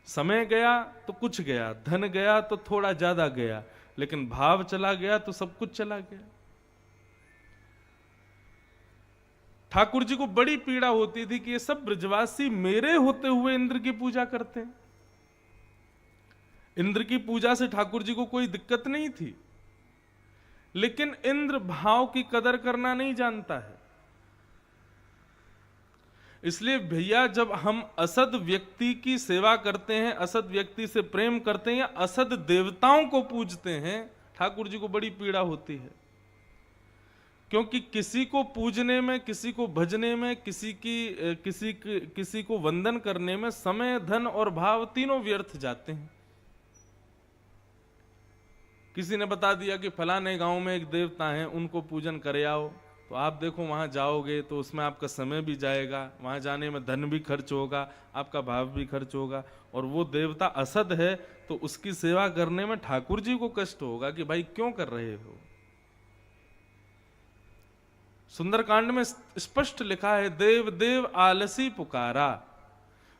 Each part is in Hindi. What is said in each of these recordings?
समय गया तो कुछ गया, धन गया तो थोड़ा ज्यादा गया, लेकिन भाव चला गया तो सब कुछ चला गया। ठाकुर जी को बड़ी पीड़ा होती थी कि ये सब ब्रजवासी मेरे होते हुए इंद्र की पूजा करते हैं। इंद्र की पूजा से ठाकुर जी को कोई दिक्कत नहीं थी, लेकिन इंद्र भाव की कदर करना नहीं जानता है। इसलिए भैया, जब हम असद व्यक्ति की सेवा करते हैं, असद व्यक्ति से प्रेम करते हैं या असद देवताओं को पूजते हैं, ठाकुर जी को बड़ी पीड़ा होती है। क्योंकि किसी को पूजने में, किसी को भजने में, किसी को वंदन करने में समय, धन और भाव तीनों व्यर्थ जाते हैं। किसी ने बता दिया कि फलाने गांव में एक देवता हैं, उनको पूजन करे आओ, तो आप देखो वहां जाओगे तो उसमें आपका समय भी जाएगा, वहां जाने में धन भी खर्च होगा, आपका भाव भी खर्च होगा, और वो देवता असद है तो उसकी सेवा करने में ठाकुर जी को कष्ट होगा कि भाई क्यों कर रहे हो। सुंदरकांड में स्पष्ट लिखा है, देव देव आलसी पुकारा।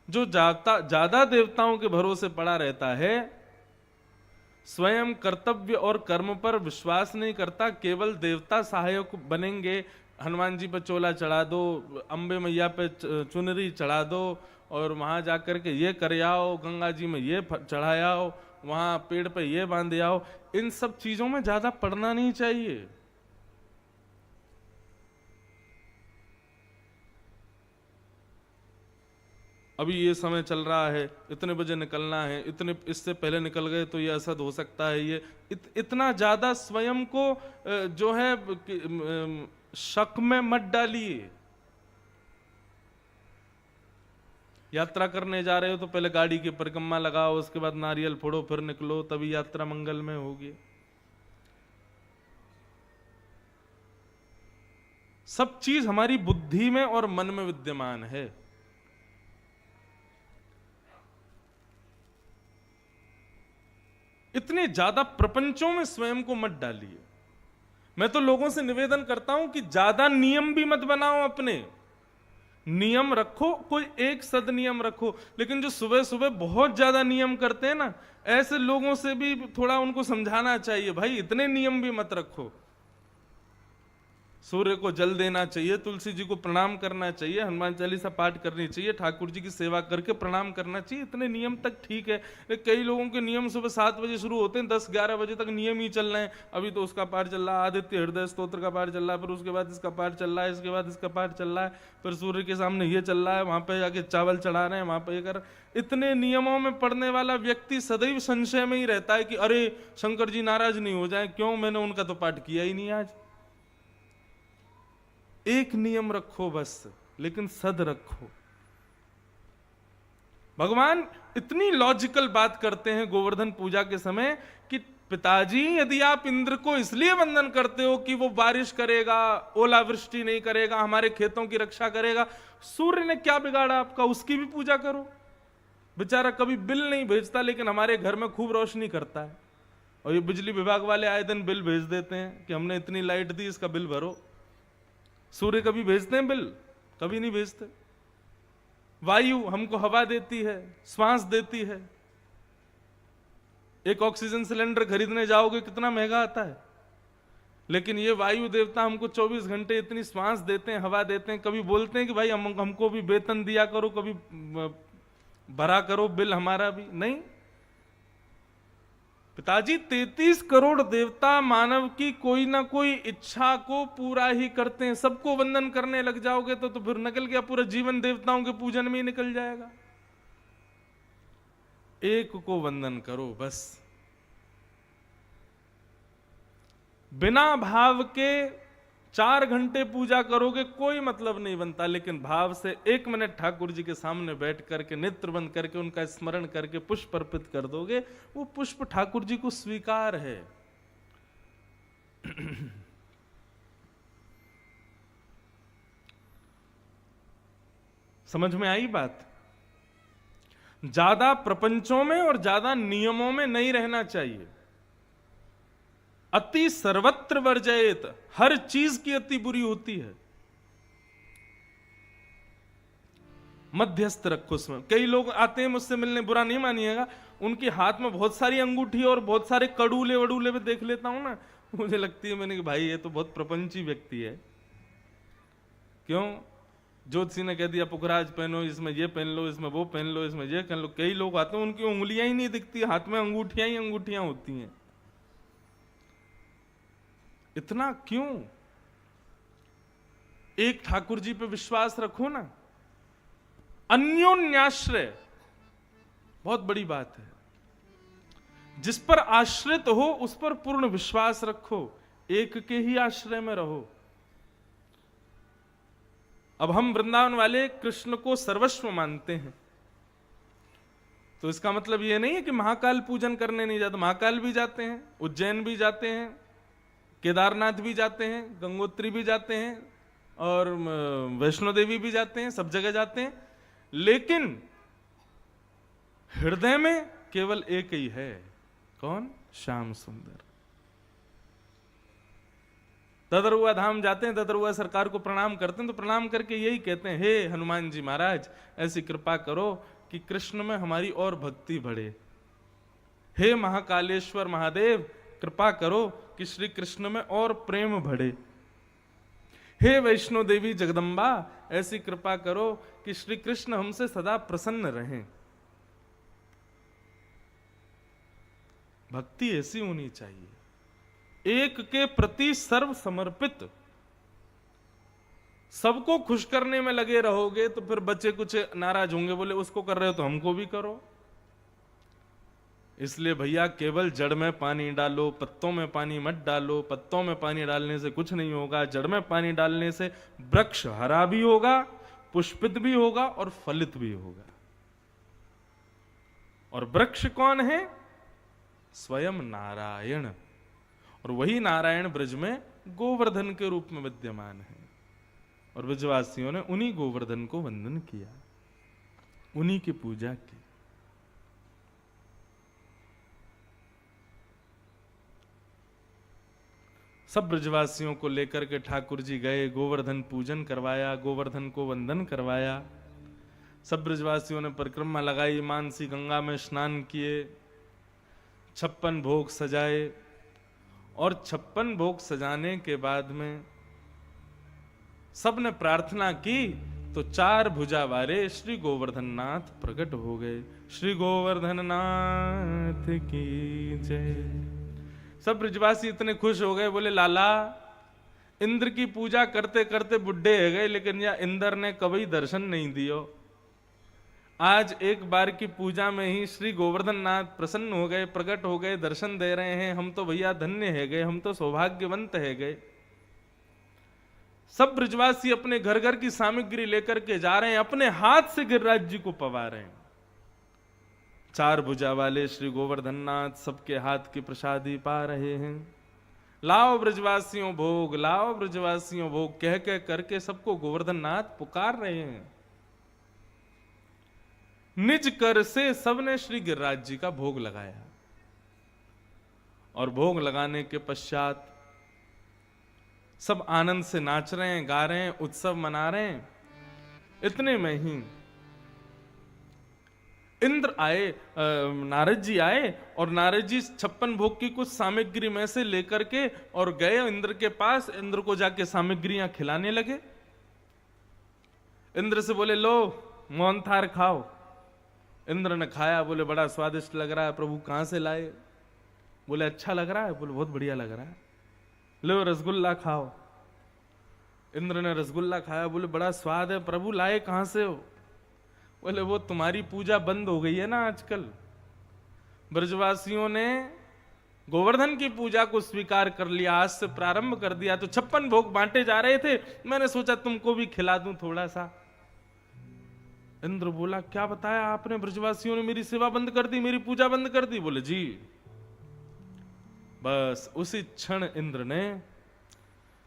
जो ज्यादा देवताओं के भरोसे पड़ा रहता है, स्वयं कर्तव्य और कर्म पर विश्वास नहीं करता, केवल देवता सहायक बनेंगे, हनुमान जी पर चोला चढ़ा दो, अंबे मैया पे चुनरी चढ़ा दो, और वहां जाकर के ये कर आओ, गंगा जी में ये चढ़ाओ, वहां पेड़ पे ये बांध आओ, इन सब चीजों में ज्यादा पड़ना नहीं चाहिए। अभी ये समय चल रहा है, इतने बजे निकलना है, इतने इससे पहले निकल गए तो ये असद हो सकता है, ये इतना ज्यादा स्वयं को जो है शक में मत डालिए। यात्रा करने जा रहे हो तो पहले गाड़ी की परिक्रमा लगाओ, उसके बाद नारियल फोड़ो, फिर निकलो, तभी यात्रा मंगलमय होगी। सब चीज हमारी बुद्धि में और मन में विद्यमान है। इतने ज्यादा प्रपंचों में स्वयं को मत डालिए। मैं तो लोगों से निवेदन करता हूं कि ज्यादा नियम भी मत बनाओ, अपने नियम रखो, कोई एक सद नियम रखो, लेकिन जो सुबह सुबह बहुत ज्यादा नियम करते हैं ना, ऐसे लोगों से भी थोड़ा उनको समझाना चाहिए, भाई इतने नियम भी मत रखो। सूर्य को जल देना चाहिए, तुलसी जी को प्रणाम करना चाहिए, हनुमान चालीसा पाठ करनी चाहिए, ठाकुर जी की सेवा करके प्रणाम करना चाहिए, इतने नियम तक ठीक है। कई लोगों के नियम सुबह 7 बजे शुरू होते हैं, 10-11 बजे तक नियम ही चल रहे हैं। अभी तो उसका पाठ चल रहा है, आदित्य हृदय स्तोत्र का पाठ चल रहा है, फिर उसके बाद इसका पाठ चल रहा है, इसके बाद इसका पाठ चल रहा है, फिर सूर्य के सामने ये चल रहा है, वहां पर जाके चावल चढ़ा रहे हैं, वहां पर ये कर। इतने नियमों में पढ़ने वाला व्यक्ति सदैव संशय में ही रहता है कि अरे शंकर जी नाराज नहीं हो जाए, क्यों, मैंने उनका तो पाठ किया ही नहीं आज। एक नियम रखो बस, लेकिन सद रखो। भगवान इतनी लॉजिकल बात करते हैं गोवर्धन पूजा के समय कि पिताजी, यदि आप इंद्र को इसलिए वंदन करते हो कि वो बारिश करेगा, ओलावृष्टि नहीं करेगा, हमारे खेतों की रक्षा करेगा, सूर्य ने क्या बिगाड़ा आपका, उसकी भी पूजा करो। बेचारा कभी बिल नहीं भेजता, लेकिन हमारे घर में खूब रोशनी करता है। और ये बिजली विभाग वाले आए दिन बिल भेज देते हैं कि हमने इतनी लाइट दी, इसका बिल भरो। सूर्य कभी भेजते हैं बिल? कभी नहीं भेजते। वायु हमको हवा देती है, श्वास देती है। एक ऑक्सीजन सिलेंडर खरीदने जाओगे कितना महंगा आता है, लेकिन ये वायु देवता हमको 24 घंटे इतनी श्वास देते हैं, हवा देते हैं। कभी बोलते हैं कि भाई हमको भी वेतन दिया करो, कभी भरा करो बिल हमारा भी? नहीं। पिताजी 33 करोड़ देवता मानव की कोई ना कोई इच्छा को पूरा ही करते हैं। सबको वंदन करने लग जाओगे तो फिर निकल गया, पूरा जीवन देवताओं के पूजन में ही निकल जाएगा। एक को वंदन करो बस। बिना भाव के 4 घंटे पूजा करोगे कोई मतलब नहीं बनता, लेकिन भाव से 1 मिनट ठाकुर जी के सामने बैठ करके, नेत्र बंद करके, उनका स्मरण करके पुष्प अर्पित कर दोगे, वो पुष्प ठाकुर जी को स्वीकार है। समझ में आई बात? ज्यादा प्रपंचों में और ज्यादा नियमों में नहीं रहना चाहिए। अति सर्वत्र वर्जयेत, हर चीज की अति बुरी होती है। मध्यस्थ रखो उसमें। कई लोग आते हैं मुझसे मिलने, बुरा नहीं मानिएगा, उनके हाथ में बहुत सारी अंगूठी और बहुत सारे कड़ूले वड़ूले में देख लेता हूं ना, मुझे लगती है मैंने कि भाई ये तो बहुत प्रपंची व्यक्ति है। क्यों? ज्योतिषी ने कह दिया पुखराज पहनो, इसमें ये पहन लो, इसमें वो पहन लो, इसमें ये पहन लो। कई लोग आते हैं उनकी उंगलियां ही नहीं दिखती, हाथ में अंगूठियां ही अंगूठियां होती हैं। इतना क्यों? एक ठाकुर जी पे विश्वास रखो ना। अन्योन्याश्रय बहुत बड़ी बात है। जिस पर आश्रित हो उस पर पूर्ण विश्वास रखो, एक के ही आश्रय में रहो। अब हम वृंदावन वाले कृष्ण को सर्वस्व मानते हैं, तो इसका मतलब यह नहीं है कि महाकाल पूजन करने नहीं जाते। महाकाल भी जाते हैं, उज्जैन भी जाते हैं, केदारनाथ भी जाते हैं, गंगोत्री भी जाते हैं, और वैष्णो देवी भी जाते हैं, सब जगह जाते हैं। लेकिन हृदय में केवल एक ही है। कौन? श्याम सुंदर। ददरुआ धाम जाते हैं, ददरुआ सरकार को प्रणाम करते हैं, तो प्रणाम करके यही कहते हैं, हे हनुमान जी महाराज ऐसी कृपा करो कि कृष्ण में हमारी और भक्ति बढ़े। हे महाकालेश्वर महादेव कृपा करो कि श्री कृष्ण में और प्रेम बढ़े। हे वैष्णो देवी जगदम्बा ऐसी कृपा करो कि श्री कृष्ण हमसे सदा प्रसन्न रहें। भक्ति ऐसी होनी चाहिए, एक के प्रति सर्व समर्पित। सबको खुश करने में लगे रहोगे तो फिर बच्चे कुछ नाराज होंगे, बोले उसको कर रहे हो तो हमको भी करो। इसलिए भैया केवल जड़ में पानी डालो, पत्तों में पानी मत डालो। पत्तों में पानी डालने से कुछ नहीं होगा, जड़ में पानी डालने से वृक्ष हरा भी होगा, पुष्पित भी होगा और फलित भी होगा। और वृक्ष कौन है? स्वयं नारायण। और वही नारायण ब्रज में गोवर्धन के रूप में विद्यमान है, और ब्रजवासियों ने उन्हीं गोवर्धन को वंदन किया, उन्हीं की पूजा की। सब ब्रजवासियों को लेकर के ठाकुर जी गए, गोवर्धन पूजन करवाया, गोवर्धन को वंदन करवाया। सब ब्रजवासियों ने परिक्रमा लगाई, मानसी गंगा में स्नान किए, 56 भोग सजाए। और 56 भोग सजाने के बाद में सबने प्रार्थना की तो 4 भुजा वाले श्री गोवर्धन नाथ प्रकट हो गए। श्री गोवर्धन नाथ की जय। सब ब्रजवासी इतने खुश हो गए, बोले लाला इंद्र की पूजा करते करते बुढ़े हो गए, लेकिन या इंद्र ने कभी दर्शन नहीं दियो। आज एक बार की पूजा में ही श्री गोवर्धन नाथ प्रसन्न हो गए, प्रकट हो गए, दर्शन दे रहे हैं। हम तो भैया धन्य है गए, हम तो सौभाग्यवंत है गए। सब ब्रजवासी अपने घर घर की सामग्री लेकर के जा रहे हैं, अपने हाथ से गिरिराज जी को पवा रहे हैं। 4 भुजा वाले श्री गोवर्धन नाथ सबके हाथ की प्रसादी पा रहे हैं। लाओ ब्रजवासियों भोग, लाओ ब्रजवासियों भोग कह कह करके सबको गोवर्धन नाथ पुकार रहे हैं। निज कर से सबने श्री गिरिराज जी का भोग लगाया, और भोग लगाने के पश्चात सब आनंद से नाच रहे हैं, गा रहे हैं, उत्सव मना रहे हैं। इतने में ही इंद्र आए, नारद जी आए, और नारद जी 56 भोग की कुछ सामग्री में से लेकर के और गए इंद्र के पास। इंद्र को जाके सामग्रियां खिलाने लगे। इंद्र से बोले लो मोहन थार खाओ। इंद्र ने खाया, बोले बड़ा स्वादिष्ट लग रहा है प्रभु, कहां से लाए? बोले अच्छा लग रहा है? बोले बहुत बढ़िया लग रहा है। लो रसगुल्ला खाओ। इंद्र ने रसगुल्ला खाया, बोले बड़ा स्वाद है प्रभु, लाए कहां से हो? बोले वो तुम्हारी पूजा बंद हो गई है ना आजकल। ब्रजवासियों ने गोवर्धन की पूजा को स्वीकार कर लिया, आज से प्रारंभ कर दिया, तो 56 भोग बांटे जा रहे थे, मैंने सोचा तुमको भी खिला दूं थोड़ा सा। इंद्र बोला क्या बताया आपने? ब्रजवासियों ने मेरी सेवा बंद कर दी, मेरी पूजा बंद कर दी। बोले जी। बस उसी क्षण इंद्र ने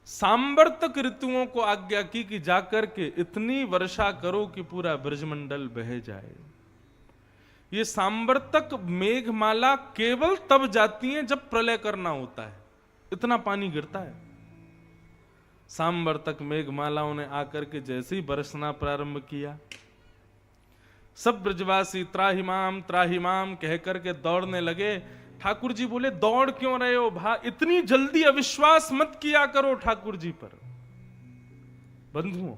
सांवर्तक ऋतुओं को आज्ञा की कि जाकर के इतनी वर्षा करो कि पूरा ब्रजमंडल बह जाए। ये सांवर्तक मेघमाला केवल तब जाती है जब प्रलय करना होता है, इतना पानी गिरता है। सांवर्तक मेघमालाओं ने आकर के जैसे ही बरसना प्रारंभ किया, सब ब्रजवासी त्राहिमाम कह करके दौड़ने लगे। ठाकुर जी बोले, दौड़ क्यों रहे हो भाई, इतनी जल्दी अविश्वास मत किया करो ठाकुर जी पर। बंधुओं,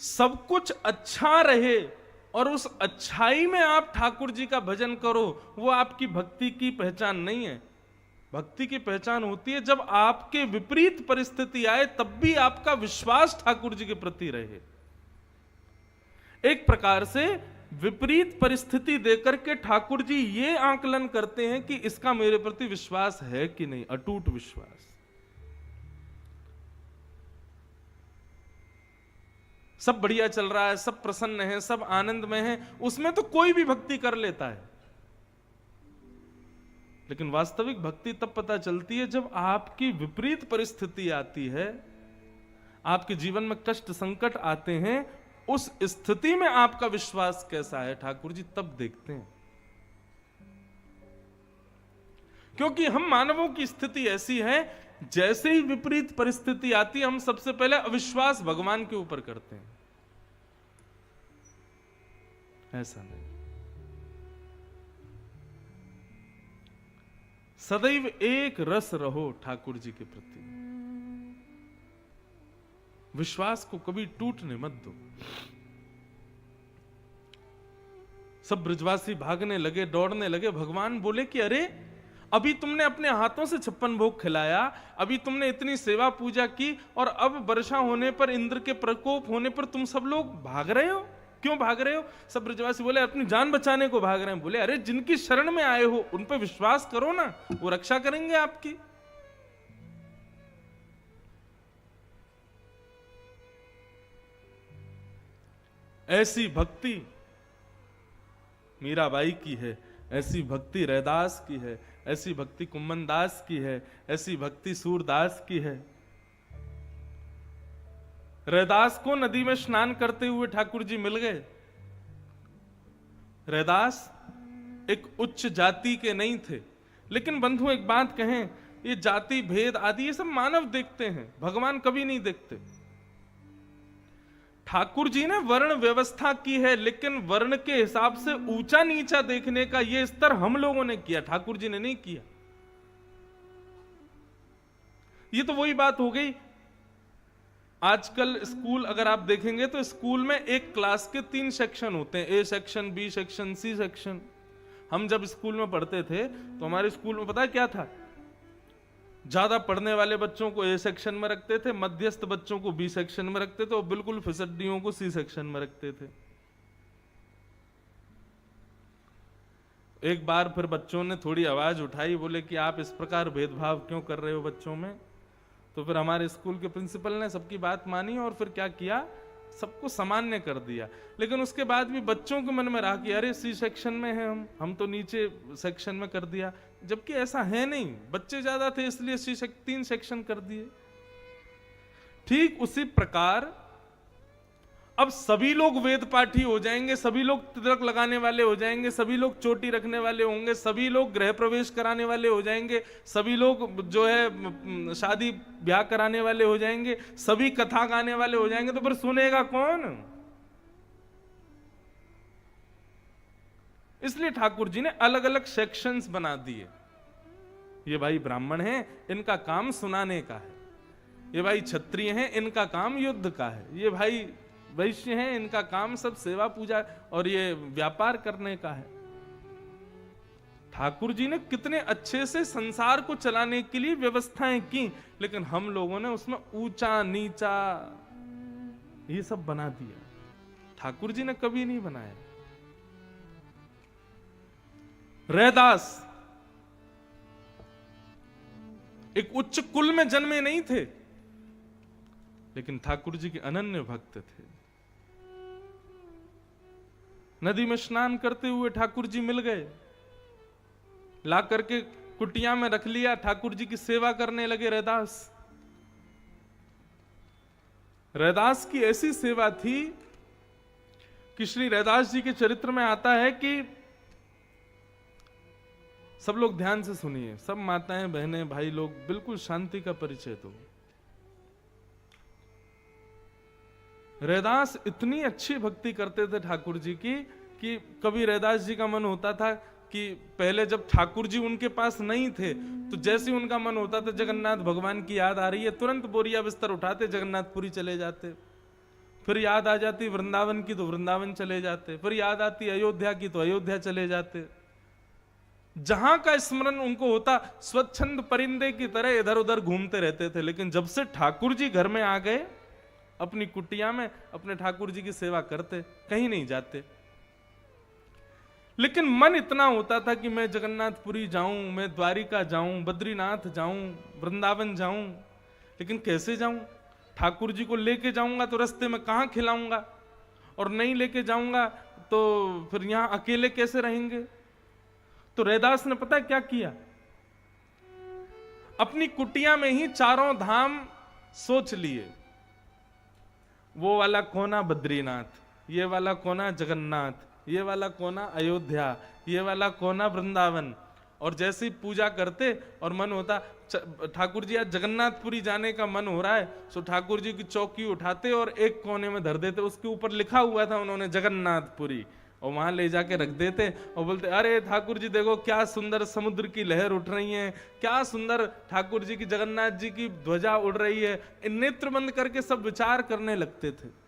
सब कुछ अच्छा रहे और उस अच्छाई में आप ठाकुर जी का भजन करो, वो आपकी भक्ति की पहचान नहीं है। भक्ति की पहचान होती है जब आपके विपरीत परिस्थिति आए तब भी आपका विश्वास ठाकुर जी के प्रति रहे। एक प्रकार से विपरीत परिस्थिति देकर के ठाकुर जी ये आकलन करते हैं कि इसका मेरे प्रति विश्वास है कि नहीं, अटूट विश्वास। सब बढ़िया चल रहा है, सब प्रसन्न है, सब आनंद में है, उसमें तो कोई भी भक्ति कर लेता है। लेकिन वास्तविक भक्ति तब पता चलती है जब आपकी विपरीत परिस्थिति आती है, आपके जीवन में कष्ट संकट आते हैं, उस स्थिति में आपका विश्वास कैसा है ठाकुर जी तब देखते हैं। क्योंकि हम मानवों की स्थिति ऐसी है, जैसे ही विपरीत परिस्थिति आती है हम सबसे पहले अविश्वास भगवान के ऊपर करते हैं। ऐसा नहीं, सदैव एक रस रहो ठाकुर जी के प्रति, विश्वास को कभी टूटने मत दो। सब ब्रजवासी भागने लगे, दौड़ने लगे। भगवान बोले कि अरे अभी तुमने अपने हाथों से 56 भोग खिलाया, अभी तुमने इतनी सेवा पूजा की, और अब वर्षा होने पर, इंद्र के प्रकोप होने पर तुम सब लोग भाग रहे हो। क्यों भाग रहे हो? सब ब्रजवासी बोले अपनी जान बचाने को भाग रहे हैं। बोले अरे जिनकी शरण में आए हो उन पर विश्वास करो ना, वो रक्षा करेंगे आपकी। ऐसी भक्ति मीराबाई की है, ऐसी भक्ति रैदास की है, ऐसी भक्ति कुम्मन दास की है, ऐसी भक्ति सूरदास की है। रैदास को नदी में स्नान करते हुए ठाकुर जी मिल गए। रैदास एक उच्च जाति के नहीं थे, लेकिन बंधु एक बात कहें, ये जाति भेद आदि ये सब मानव देखते हैं, भगवान कभी नहीं देखते। ठाकुर जी ने वर्ण व्यवस्था की है, लेकिन वर्ण के हिसाब से ऊंचा नीचा देखने का ये स्तर हम लोगों ने किया, ठाकुर जी ने नहीं किया। ये तो वही बात हो गई, आजकल स्कूल अगर आप देखेंगे तो स्कूल में एक क्लास के 3 सेक्शन होते हैं, A section, B section, C section. हम जब स्कूल में पढ़ते थे तो हमारे स्कूल में पता है क्या था? ज्यादा पढ़ने वाले बच्चों को ए सेक्शन में रखते थे, मध्यस्थ बच्चों को बी सेक्शन में रखते थे, और बिल्कुल फिसड्डियों को सी सेक्शन में रखते थे। एक बार फिर बच्चों ने थोड़ी आवाज उठाई, बोले कि आप इस प्रकार भेदभाव क्यों कर रहे हो बच्चों में? तो फिर हमारे स्कूल के प्रिंसिपल ने सबकी बात मानी और फिर क्या किया, सबको सामान्य कर दिया। लेकिन उसके बाद भी बच्चों के मन में रहा कि अरे सी सेक्शन में है हम तो नीचे सेक्शन में कर दिया, जबकि ऐसा है नहीं, बच्चे ज्यादा थे इसलिए 3 सेक्शन कर दिए। ठीक उसी प्रकार अब सभी लोग वेद पाठी हो जाएंगे, सभी लोग तिलक लगाने वाले हो जाएंगे, सभी लोग चोटी रखने वाले होंगे, सभी लोग गृह प्रवेश कराने वाले हो जाएंगे, सभी लोग जो है शादी ब्याह कराने वाले हो जाएंगे, सभी कथा गाने वाले हो जाएंगे, तो फिर सुनेगा कौन? इसलिए ठाकुर जी ने अलग अलग सेक्शंस बना दिए। ये भाई ब्राह्मण हैं, इनका काम सुनाने का है, ये भाई क्षत्रिय हैं, इनका काम युद्ध का है, ये भाई वैश्य हैं, इनका काम सब सेवा पूजा और ये व्यापार करने का है। ठाकुर जी ने कितने अच्छे से संसार को चलाने के लिए व्यवस्थाएं की, लेकिन हम लोगों ने उसमें ऊंचा नीचा ये सब बना दिया। ठाकुर जी ने कभी नहीं बनाया। रैदास एक उच्च कुल में जन्मे नहीं थे, लेकिन ठाकुर जी के अनन्य भक्त थे। नदी में स्नान करते हुए ठाकुर जी मिल गए, ला करके कुटिया में रख लिया, ठाकुर जी की सेवा करने लगे रैदास। रैदास की ऐसी सेवा थी कि श्री रैदास जी के चरित्र में आता है कि सब लोग ध्यान से सुनिए, सब माताएं बहनें भाई लोग, बिल्कुल शांति का परिचय दो। रैदास इतनी अच्छी भक्ति करते थे ठाकुर जी की कि कभी रैदास जी का मन होता था कि पहले जब ठाकुर जी उनके पास नहीं थे तो जैसे ही उनका मन होता था जगन्नाथ भगवान की याद आ रही है, तुरंत बोरिया बिस्तर उठाते जगन्नाथपुरी चले जाते। फिर याद आ जाती वृंदावन की तो वृंदावन चले जाते, फिर याद आती अयोध्या की तो अयोध्या चले जाते। जहां का स्मरण उनको होता स्वच्छंद परिंदे की तरह इधर उधर घूमते रहते थे। लेकिन जब से ठाकुर जी घर में आ गए, अपनी कुटिया में अपने ठाकुर जी की सेवा करते, कहीं नहीं जाते। लेकिन मन इतना होता था कि मैं जगन्नाथपुरी जाऊं, मैं द्वारिका जाऊं, बद्रीनाथ जाऊं, वृंदावन जाऊं। लेकिन कैसे जाऊं? ठाकुर जी को लेके जाऊंगा तो रास्ते में कहां खिलाऊंगा, और नहीं लेके जाऊंगा तो फिर यहां अकेले कैसे रहेंगे। तो रैदास ने पता है क्या किया? अपनी कुटिया में ही चारों धाम सोच लिए। वो वाला कोना बद्रीनाथ, ये वाला कोना जगन्नाथ, ये वाला कोना अयोध्या, ये वाला कोना वृंदावन। और जैसे ही पूजा करते और मन होता ठाकुर जी आज जगन्नाथपुरी जाने का मन हो रहा है, तो ठाकुर जी की चौकी उठाते और एक कोने में धर देते। उसके ऊपर लिखा हुआ था उन्होंने जगन्नाथपुरी, और वहां ले जाके रख देते और बोलते अरे ठाकुर जी देखो क्या सुंदर समुद्र की लहर उठ रही है, क्या सुंदर ठाकुर जी की जगन्नाथ जी की ध्वजा उड़ रही है। नेत्र बंद करके सब विचार करने लगते थे।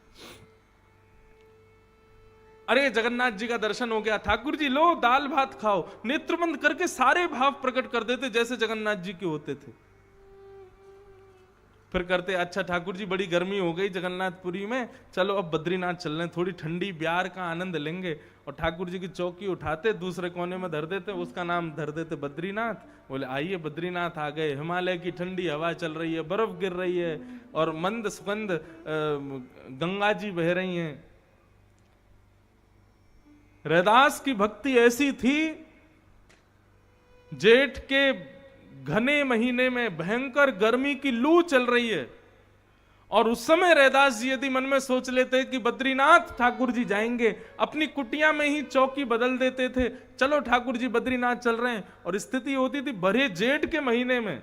अरे जगन्नाथ जी का दर्शन हो गया, ठाकुर जी लो दाल भात खाओ। नेत्र बंद करके सारे भाव प्रकट कर देते जैसे जगन्नाथ जी के होते थे। फिर करते अच्छा ठाकुर जी बड़ी गर्मी हो गई जगन्नाथपुरी में, चलो अब बद्रीनाथ चल रहे हैं, थोड़ी ठंडी ब्यार का आनंद लेंगे। और ठाकुर जी की चौकी उठाते दूसरे कोने में धर देते, उसका नाम धर देते बद्रीनाथ। बोले आइए बद्रीनाथ आ गए, हिमालय की ठंडी हवा चल रही है, बर्फ गिर रही है और मंद सुगंध गंगा जी बह रही हैं। रैदास की भक्ति ऐसी थी, जेठ के घने महीने में भयंकर गर्मी की लू चल रही है और उस समय रैदास जी यदि मन में सोच लेते कि बद्रीनाथ ठाकुर जी जाएंगे, अपनी कुटिया में ही चौकी बदल देते थे, चलो ठाकुर जी बद्रीनाथ चल रहे हैं। और स्थिति होती थी भरे जेठ के महीने में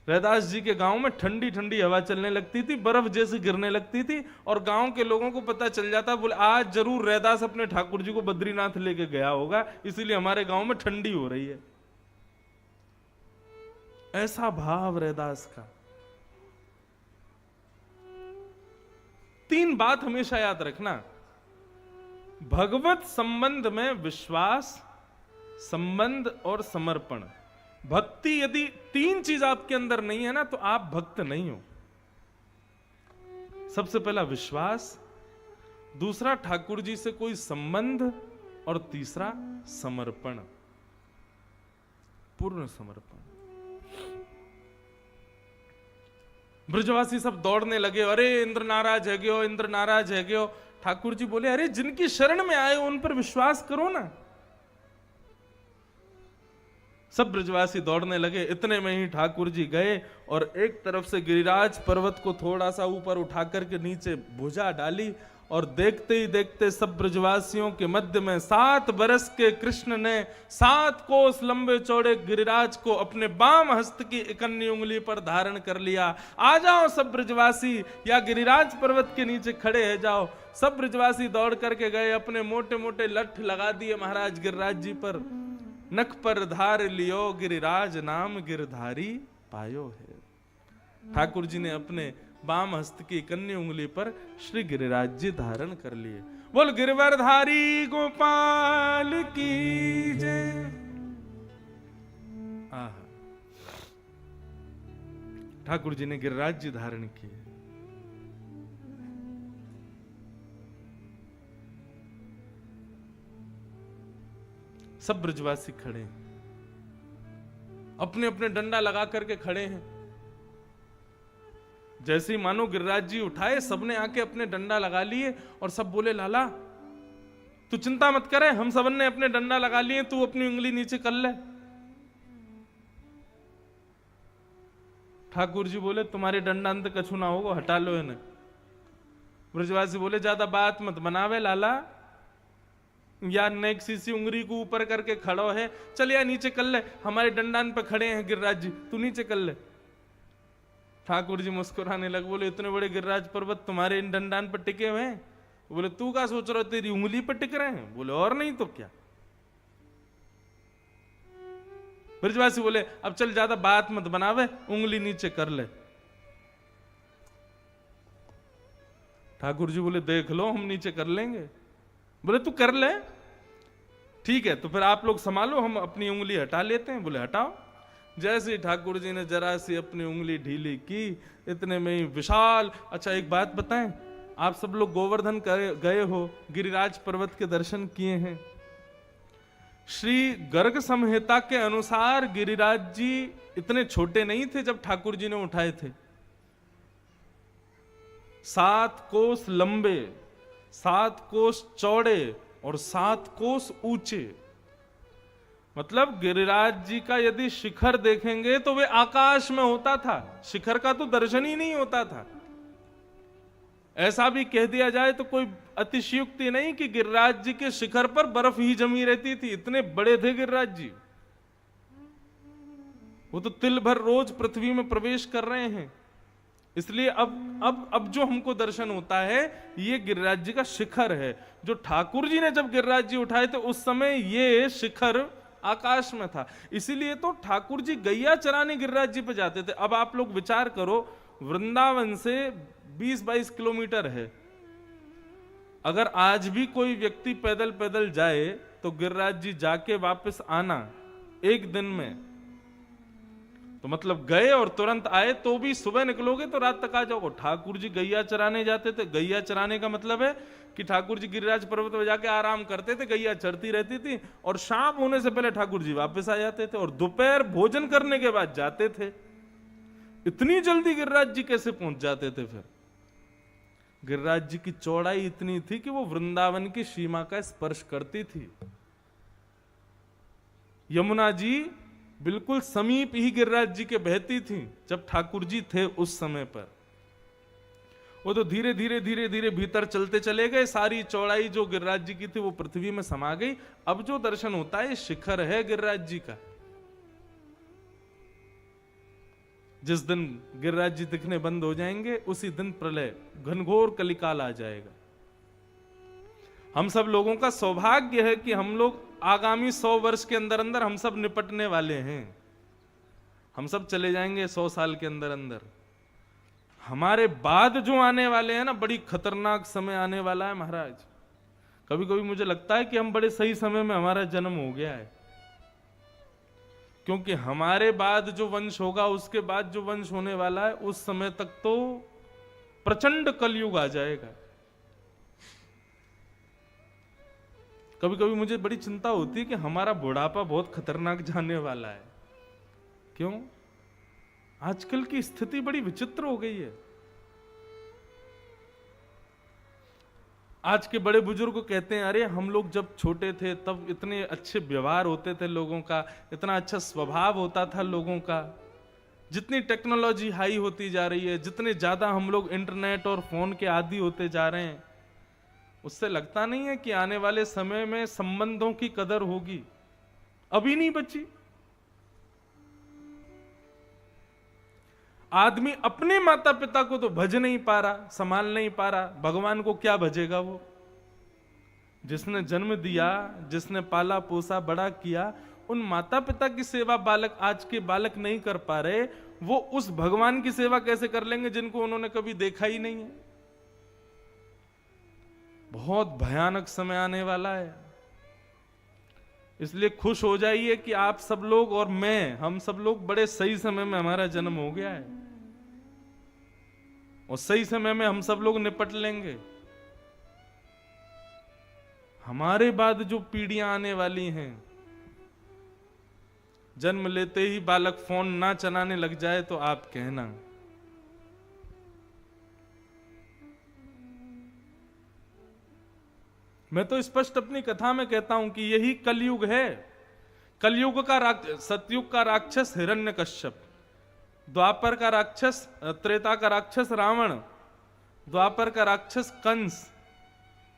रैदास जी के गांव में ठंडी ठंडी हवा चलने लगती थी, बर्फ जैसी गिरने लगती थी और गांव के लोगों को पता चल जाता, बोले आज जरूर रैदास अपने ठाकुर जी को बद्रीनाथ लेके गया होगा, इसीलिए हमारे गांव में ठंडी हो रही है। ऐसा भाव रैदास का। तीन बात हमेशा याद रखना, भगवत संबंध में विश्वास, संबंध और समर्पण। भक्ति यदि तीन चीज आपके अंदर नहीं है ना तो आप भक्त नहीं हो। सबसे पहला विश्वास, दूसरा ठाकुर जी से कोई संबंध और तीसरा समर्पण, पूर्ण समर्पण। ब्रजवासी सब दौड़ने लगे, अरे इंद्र नाराज है गयो, इंद्र नाराज है गयो। ठाकुर जी बोले अरे जिनकी शरण में आए उन पर विश्वास करो ना। सब ब्रजवासी दौड़ने लगे। इतने में ही ठाकुर जी गए और एक तरफ से गिरिराज पर्वत को थोड़ा सा ऊपर उठाकर के नीचे भुजा डाली और देखते ही देखते सब ब्रजवासियों के मध्य में 7 बरस के कृष्ण ने 7 कोस लंबे चौड़े गिरिराज को अपने बाम हस्त की इकन्नी उंगली पर धारण कर लिया। आ जाओ सब ब्रजवासी, या गिरिराज पर्वत के नीचे खड़े है जाओ। सब ब्रजवासी दौड़ करके गए, अपने मोटे मोटे लठ लगा दिए महाराज गिरिराज जी पर। नख पर धार लियो गिरिराज नाम गिरधारी पायो है। ठाकुर जी ने अपने बाम हस्त की कन्नी उंगली पर श्री गिरिराज जी धारण कर लिए। बोल गिरवरधारी गोपाल की जय। आहा, ठाकुर जी ने गिरिराज जी धारण किए। सब ब्रजवासी खड़े हैं, अपने अपने डंडा लगा करके खड़े हैं। जैसे ही मानो गिरिराज जी उठाए, सबने आके अपने डंडा लगा लिए और सब बोले लाला तू चिंता मत करे, हम सबन ने अपने डंडा लगा लिए, तू अपनी उंगली नीचे कर ले। ठाकुर जी बोले तुम्हारे डंडा अंत कछु ना होगा, हटा लो इन्हें। ब्रजवासी बोले ज्यादा बात मत बनावे लाला, या नेक सीसी उंगली को ऊपर करके खड़ो है, चल या नीचे कर ले, हमारे डंडान पे खड़े हैं गिरिराज जी, तू नीचे कर ले। ठाकुर जी मुस्कुराने लगे, बोले इतने बड़े गिरिराज पर्वत तुम्हारे इन डंडान पर टिके हुए हैं? बोले तू क्या सोच रहा, तेरी उंगली पर टिक रहे हैं? बोले और नहीं तो क्या। ब्रजवासी बोले अब चल ज्यादा बात मत बनावे, उंगली नीचे कर ले। ठाकुर जी बोले देख लो हम नीचे कर लेंगे। बोले तू कर ले, ठीक है तो फिर आप लोग संभालो, हम अपनी उंगली हटा लेते हैं। बोले हटाओ। जैसे ही ठाकुर जी ने जरा सी अपनी उंगली ढीली की, इतने में ही विशाल। अच्छा एक बात बताएं, आप सब लोग गोवर्धन गए हो, गिरिराज पर्वत के दर्शन किए हैं। श्री गर्ग संहिता के अनुसार गिरिराज जी इतने छोटे नहीं थे जब ठाकुर जी ने उठाए थे। 7 कोस लंबे, 7 कोस चौड़े और 7 कोस ऊंचे। मतलब गिरिराज जी का यदि शिखर देखेंगे तो वे आकाश में होता था, शिखर का तो दर्शन ही नहीं होता था। ऐसा भी कह दिया जाए तो कोई अतिशयोक्ति नहीं कि गिरिराज जी के शिखर पर बर्फ ही जमी रहती थी, इतने बड़े थे गिरिराज जी। वो तो तिल भर रोज पृथ्वी में प्रवेश कर रहे हैं। इसलिए अब जो हमको दर्शन होता है ये गिरिराज जी का शिखर है। जो ठाकुर जी ने जब गिरिराज जी उठाए थे उस समय ये शिखर आकाश में था। इसीलिए तो ठाकुर जी गैया चराने गिरिराज जी पे जाते थे। अब आप लोग विचार करो, वृंदावन से 20-22 किलोमीटर है। अगर आज भी कोई व्यक्ति पैदल पैदल जाए तो गिरिराज जी जाके वापस आना एक दिन में, तो मतलब गए और तुरंत आए तो भी सुबह निकलोगे तो रात तक आ जाओगे। ठाकुर जी गैया चराने जाते थे। गैया चराने का मतलब है कि ठाकुर जी गिरिराज पर्वत पर जाके आराम करते थे, गैया चरती रहती थी और शाम होने से पहले ठाकुर जी वापस आ जाते थे और दोपहर भोजन करने के बाद जाते थे। इतनी जल्दी गिरिराज जी कैसे पहुंच जाते थे? फिर गिरिराज जी की चौड़ाई इतनी थी कि वो वृंदावन की सीमा का स्पर्श करती थी। यमुना जी बिल्कुल समीप ही गिरिराज जी के बहती थी जब ठाकुर जी थे उस समय पर। वो तो धीरे धीरे धीरे धीरे भीतर चलते चले गए, सारी चौड़ाई जो गिरिराज जी की थी वो पृथ्वी में समा गई। अब जो दर्शन होता है शिखर है गिरिराज जी का। जिस दिन गिरिराज जी दिखने बंद हो जाएंगे उसी दिन प्रलय घनघोर कलिकाल आ जाएगा। हम सब लोगों का सौभाग्य है कि हम लोग आगामी 100 वर्ष के अंदर अंदर हम सब निपटने वाले हैं। हम सब चले जाएंगे 100 साल के अंदर अंदर। हमारे बाद जो आने वाले हैं ना, बड़ी खतरनाक समय आने वाला है महाराज। कभी कभी मुझे लगता है कि हम बड़े सही समय में हमारा जन्म हो गया है, क्योंकि हमारे बाद जो वंश होगा, उसके बाद जो वंश होने वाला है, उस समय तक तो प्रचंड कलयुग आ जाएगा। कभी कभी मुझे बड़ी चिंता होती है कि हमारा बुढ़ापा बहुत खतरनाक जाने वाला है। क्यों? आजकल की स्थिति बड़ी विचित्र हो गई है। आज के बड़े बुजुर्ग कहते हैं अरे हम लोग जब छोटे थे तब इतने अच्छे व्यवहार होते थे लोगों का, इतना अच्छा स्वभाव होता था लोगों का। जितनी टेक्नोलॉजी हाई होती जा रही है, जितने ज्यादा हम लोग इंटरनेट और फोन के आदी होते जा रहे हैं, उससे लगता नहीं है कि आने वाले समय में संबंधों की कदर होगी। अभी नहीं बची। आदमी अपने माता पिता को तो भज नहीं पा रहा, संभाल नहीं पा रहा, भगवान को क्या भजेगा वो? जिसने जन्म दिया, जिसने पाला पोसा बड़ा किया, उन माता पिता की सेवा बालक, आज के बालक नहीं कर पा रहे, वो उस भगवान की सेवा कैसे कर लेंगे जिनको उन्होंने कभी देखा ही नहीं है? बहुत भयानक समय आने वाला है। इसलिए खुश हो जाइए कि आप सब लोग और मैं, हम सब लोग बड़े सही समय में हमारा जन्म हो गया है और सही समय में हम सब लोग निपट लेंगे। हमारे बाद जो पीढ़ियां आने वाली हैं, जन्म लेते ही बालक फोन ना चलाने लग जाए तो आप कहना। मैं तो स्पष्ट अपनी कथा में कहता हूं कि यही कलयुग है। कलयुग का सतयुग का राक्षस हिरण्यकश्यप, द्वापर का राक्षस, त्रेता का राक्षस रावण, द्वापर का राक्षस कंस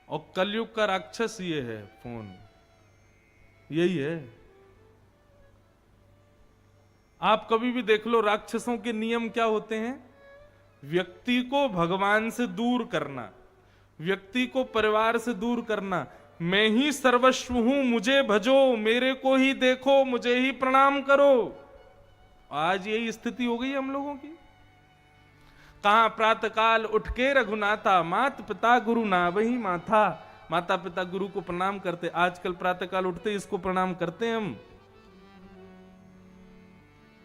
और कलयुग का राक्षस ये है फोन। यही है। आप कभी भी देख लो राक्षसों के नियम क्या होते हैं। व्यक्ति को भगवान से दूर करना, व्यक्ति को परिवार से दूर करना। मैं ही सर्वस्व हूं, मुझे भजो, मेरे को ही देखो, मुझे ही प्रणाम करो। आज यही स्थिति हो गई हम लोगों की। कहां प्रातःकाल उठ के रघुनाथा, मात पिता गुरु ना वही माथा। माता पिता गुरु को प्रणाम करते, आजकल प्रातःकाल उठते इसको प्रणाम करते हैं हम।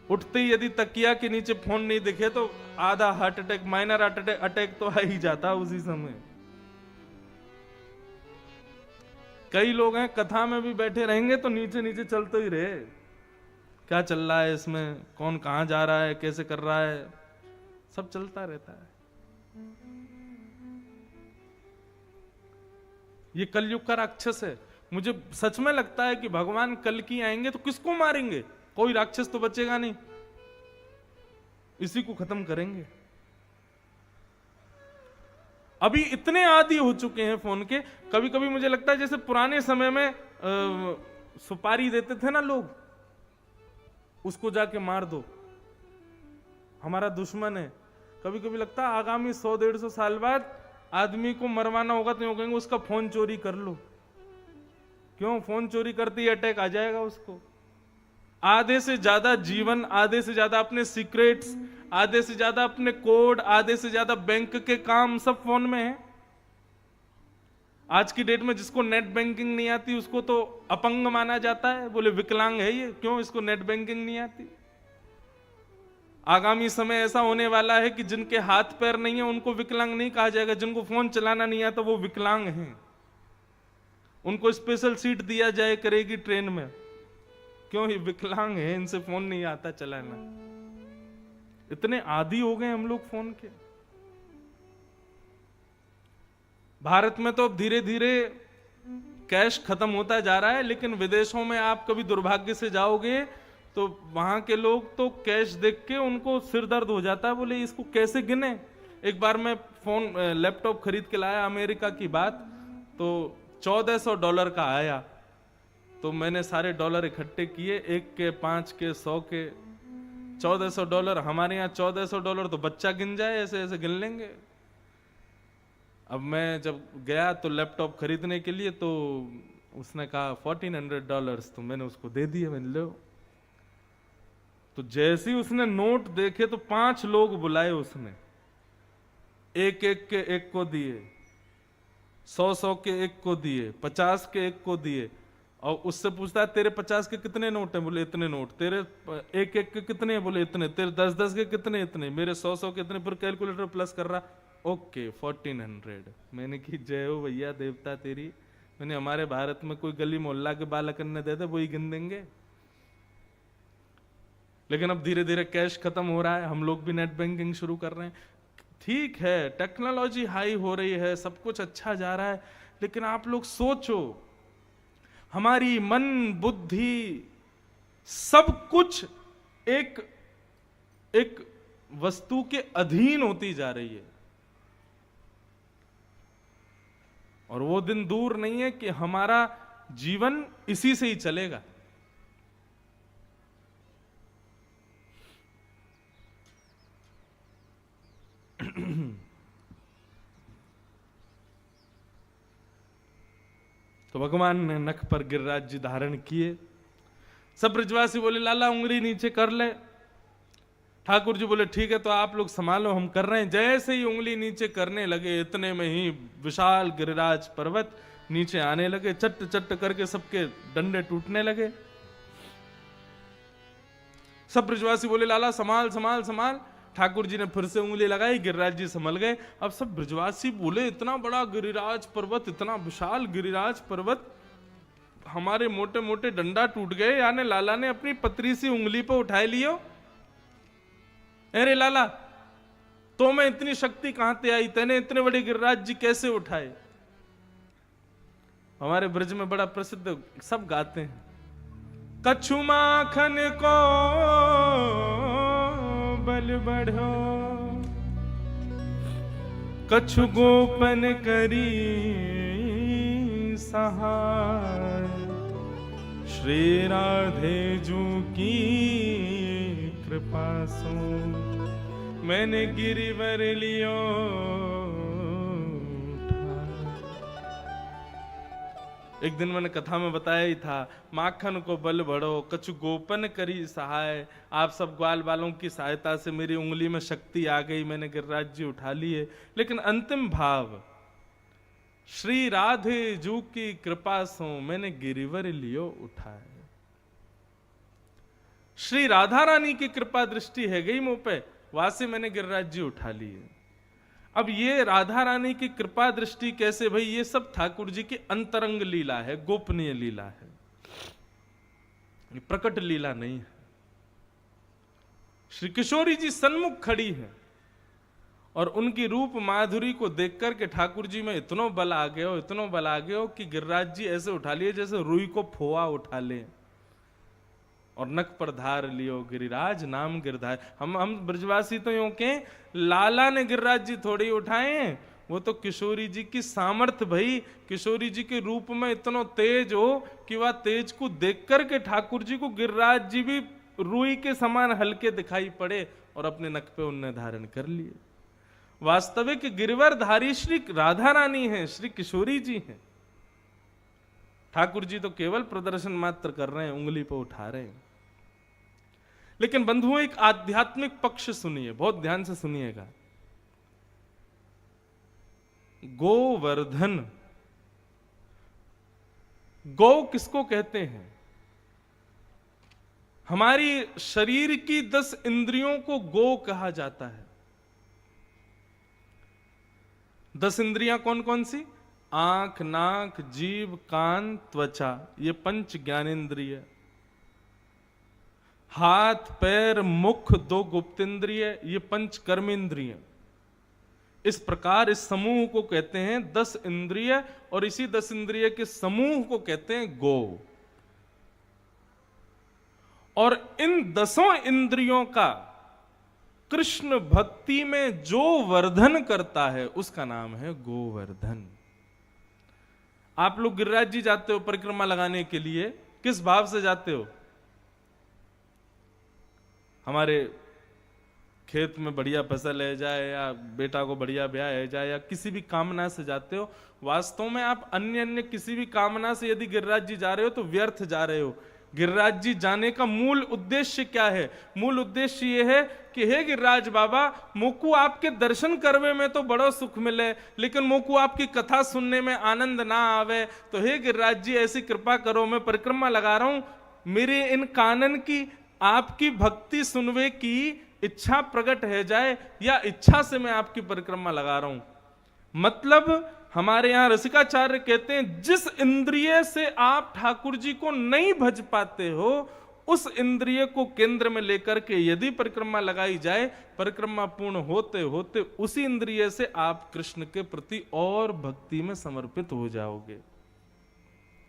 उठते ही यदि तकिया के नीचे फोन नहीं दिखे तो आधा heart attack, minor heart attack तो आ ही जाता उसी समय। कई लोग हैं कथा में भी बैठे रहेंगे तो नीचे नीचे चलते ही रहे, क्या चल रहा है इसमें, कौन कहां जा रहा है, कैसे कर रहा है, सब चलता रहता है। ये कलयुग का राक्षस है। मुझे सच में लगता है कि भगवान कल की आएंगे तो किसको मारेंगे? कोई राक्षस तो बचेगा नहीं, इसी को खत्म करेंगे। अभी इतने आदी हो चुके हैं फोन के, कभी कभी मुझे लगता है जैसे पुराने समय में सुपारी देते थे ना लोग, उसको जाके मार दो, हमारा दुश्मन है। कभी कभी लगता है आगामी 100-150 साल बाद आदमी को मरवाना होगा तो यूं कहेंगे उसका फोन चोरी कर लो। क्यों? फोन चोरी करते ही अटैक आ जाएगा उसको। आधे से ज्यादा जीवन, आधे से ज्यादा अपने सीक्रेट्स, आधे से ज्यादा अपने कोड, आधे से ज्यादा बैंक के काम सब फोन में है। आज की डेट में जिसको नेट बैंकिंग नहीं आती उसको तो अपंग माना जाता है, बोले विकलांग है ये, क्यों? इसको नेट बैंकिंग नहीं आती। आगामी समय ऐसा होने वाला है कि जिनके हाथ पैर नहीं है उनको विकलांग नहीं कहा जाएगा, जिनको फोन चलाना नहीं आता वो विकलांग हैं। उनको स्पेशल सीट दिया जाए करेगी ट्रेन में, क्यों? ये विकलांग है, इनसे फोन नहीं आता चलाना। इतने आदी हो गए हम लोग फोन के। भारत में तो अब धीरे धीरे कैश खत्म होता जा रहा है, लेकिन विदेशों में आप कभी दुर्भाग्य से जाओगे तो वहां के लोग तो कैश देख के उनको सिर दर्द हो जाता है, बोले इसको कैसे गिने। एक बार मैं लैपटॉप खरीद के लाया, अमेरिका की बात, तो $1400 का आया। तो मैंने सारे डॉलर इकट्ठे किए, 1 के 5 के 100 के, $1400। हमारे यहाँ $1400 तो बच्चा गिन जाए, ऐसे ऐसे गिन लेंगे। अब मैं जब गया तो लैपटॉप खरीदने के लिए, तो उसने कहा $1400, तो मैंने उसको दे दिए, मैंने लो। तो जैसे ही उसने नोट देखे तो 5 लोग बुलाए उसने, एक एक के एक को दिए, 100 के एक को दिए, 50 के एक को दिए, और उससे पूछता है तेरे 50 के कितने नोट हैं? बोले इतने नोट। तेरे एक एक के कितने हैं? बोले इतने। तेरे 10 के कितने? इतने। मेरे 100 के इतने। पर कैलकुलेटर प्लस कर रहा, ओके 1400। मैंने की जय हो भैया देवता तेरी। मैंने हमारे भारत में कोई गली मोहल्ला के बालक ने दे दे वही गिन देंगे। लेकिन अब धीरे धीरे कैश खत्म हो रहा है, हम लोग भी नेट बैंकिंग शुरू कर रहे हैं। ठीक है, टेक्नोलॉजी हाई हो रही है, सब कुछ अच्छा जा रहा है, लेकिन आप लोग सोचो, हमारी मन बुद्धि सब कुछ एक वस्तु के अधीन होती जा रही है। और वो दिन दूर नहीं है कि हमारा जीवन इसी से ही चलेगा। तो भगवान ने नख पर गिरिराज जी धारण किए। सब ब्रजवासी बोले लाला उंगली नीचे कर ले। ठाकुर जी बोले ठीक है, तो आप लोग संभालो, हम कर रहे हैं। जैसे ही उंगली नीचे करने लगे, इतने में ही विशाल गिरिराज पर्वत नीचे आने लगे। चट चट करके सबके डंडे टूटने लगे। सब ब्रजवासी बोले लाला संभाल संभाल संभाल। ठाकुर जी ने फिर से उंगली लगाई, गिरिराज जी संभल गए। अब सब ब्रजवासी बोले इतना बड़ा गिरिराज पर्वत, इतना विशाल गिरिराज पर्वत, हमारे मोटे मोटे डंडा टूट गए, यानी लाला ने अपनी पतरी सी उंगली पर उठाए लियो। अरे लाला, तो मैं इतनी शक्ति कहां से आई, तेने इतने बड़े गिरिराज जी कैसे उठाए? हमारे ब्रज में बड़ा प्रसिद्ध सब गाते हैं, कछु माखन को बल बढ़ो, कछु गोपन करी सहाय, श्री राधे जू की कृपा सो मैंने गिरिवर लियो एक दिन मैंने कथा में बताया ही था, माखन को बल बढ़ो कछु गोपन करी सहाय। आप सब ग्वाल वालों की सहायता से मेरी उंगली में शक्ति आ गई, मैंने गिरिराज जी उठा लिए। लेकिन अंतिम भाव, श्री राधे जू की कृपा सो मैंने गिरिवर लियो उठाए। श्री राधा रानी की कृपा दृष्टि है गई मुंह पे, वहां से मैंने गिरिराज जी उठा लिए। अब ये राधा रानी की कृपा दृष्टि कैसे भाई? ये सब ठाकुर जी की अंतरंग लीला है, गोपनीय लीला है, प्रकट लीला नहीं है। श्री किशोरी जी सन्मुख खड़ी है और उनकी रूप माधुरी को देख करके ठाकुर जी में इतना बल आ गया हो, इतना बल आ गया हो कि गिरिराज जी ऐसे उठा लिए जैसे रुई को फोआ उठा ले, और नक पर धार लियो गिरिराज नाम गिरधार। हम ब्रजवासी तो यूं के लाला ने गिरिराज जी थोड़ी उठाए हैं, वो तो किशोरी जी की सामर्थ्य भाई, किशोरी जी के रूप में इतना तेज हो कि वह तेज को देख करके ठाकुर जी को गिरिराज जी भी रुई के समान हल्के दिखाई पड़े और अपने नक पे उनने धारण कर लिए। वास्तविक गिरिवरधारी श्री राधा रानी है, श्री किशोरी जी हैं। ठाकुर जी तो केवल प्रदर्शन मात्र कर रहे हैं, उंगली पर उठा रहे हैं। लेकिन बंधुओं, एक आध्यात्मिक पक्ष सुनिए, बहुत ध्यान से सुनिएगा। गोवर्धन, गौ किसको कहते हैं? हमारी शरीर की 10 इंद्रियों को गो कहा जाता है। 10 इंद्रियां कौन कौन सी? आंख, नाक, जीभ, कान, त्वचा, ये 5 ज्ञानेंद्रिय। हाथ, पैर, मुख 2 गुप्तेंद्रिय, ये 5 कर्मेंद्रिय। इस प्रकार इस समूह को कहते हैं 10 इंद्रिय, और इसी 10 इंद्रिय के समूह को कहते हैं गो। और इन 10 इंद्रियों का कृष्ण भक्ति में जो वर्धन करता है उसका नाम है गोवर्धन। आप लोग गिरिराज जी जाते हो परिक्रमा लगाने के लिए, किस भाव से जाते हो? हमारे खेत में बढ़िया फसल है जाए, या बेटा को बढ़िया ब्याह है जाए, या किसी भी कामना से जाते हो। वास्तव में आप अन्य अन्य किसी भी कामना से यदि गिरिराज जी जा रहे हो तो व्यर्थ जा रहे हो। गिरिराज जी जाने का मूल उद्देश्य क्या है? मूल उद्देश्य यह है कि हे गिरिराज बाबा, मोकू आपके दर्शन करवे में तो बड़ा सुख मिले, लेकिन मोकू आपकी कथा सुनने में आनंद ना आवे, तो हे गिरिराज जी ऐसी कृपा करो, मैं परिक्रमा लगा रहा हूं, मेरे इन कानन की आपकी भक्ति सुनवे की इच्छा प्रकट है जाए, या इच्छा से मैं आपकी परिक्रमा लगा रहा हूं। मतलब हमारे यहां रसिकाचार्य कहते हैं, जिस इंद्रिय से आप ठाकुर जी को नहीं भज पाते हो, उस इंद्रिय को केंद्र में लेकर के यदि परिक्रमा लगाई जाए, परिक्रमा पूर्ण होते होते उसी इंद्रिय से आप कृष्ण के प्रति और भक्ति में समर्पित हो जाओगे।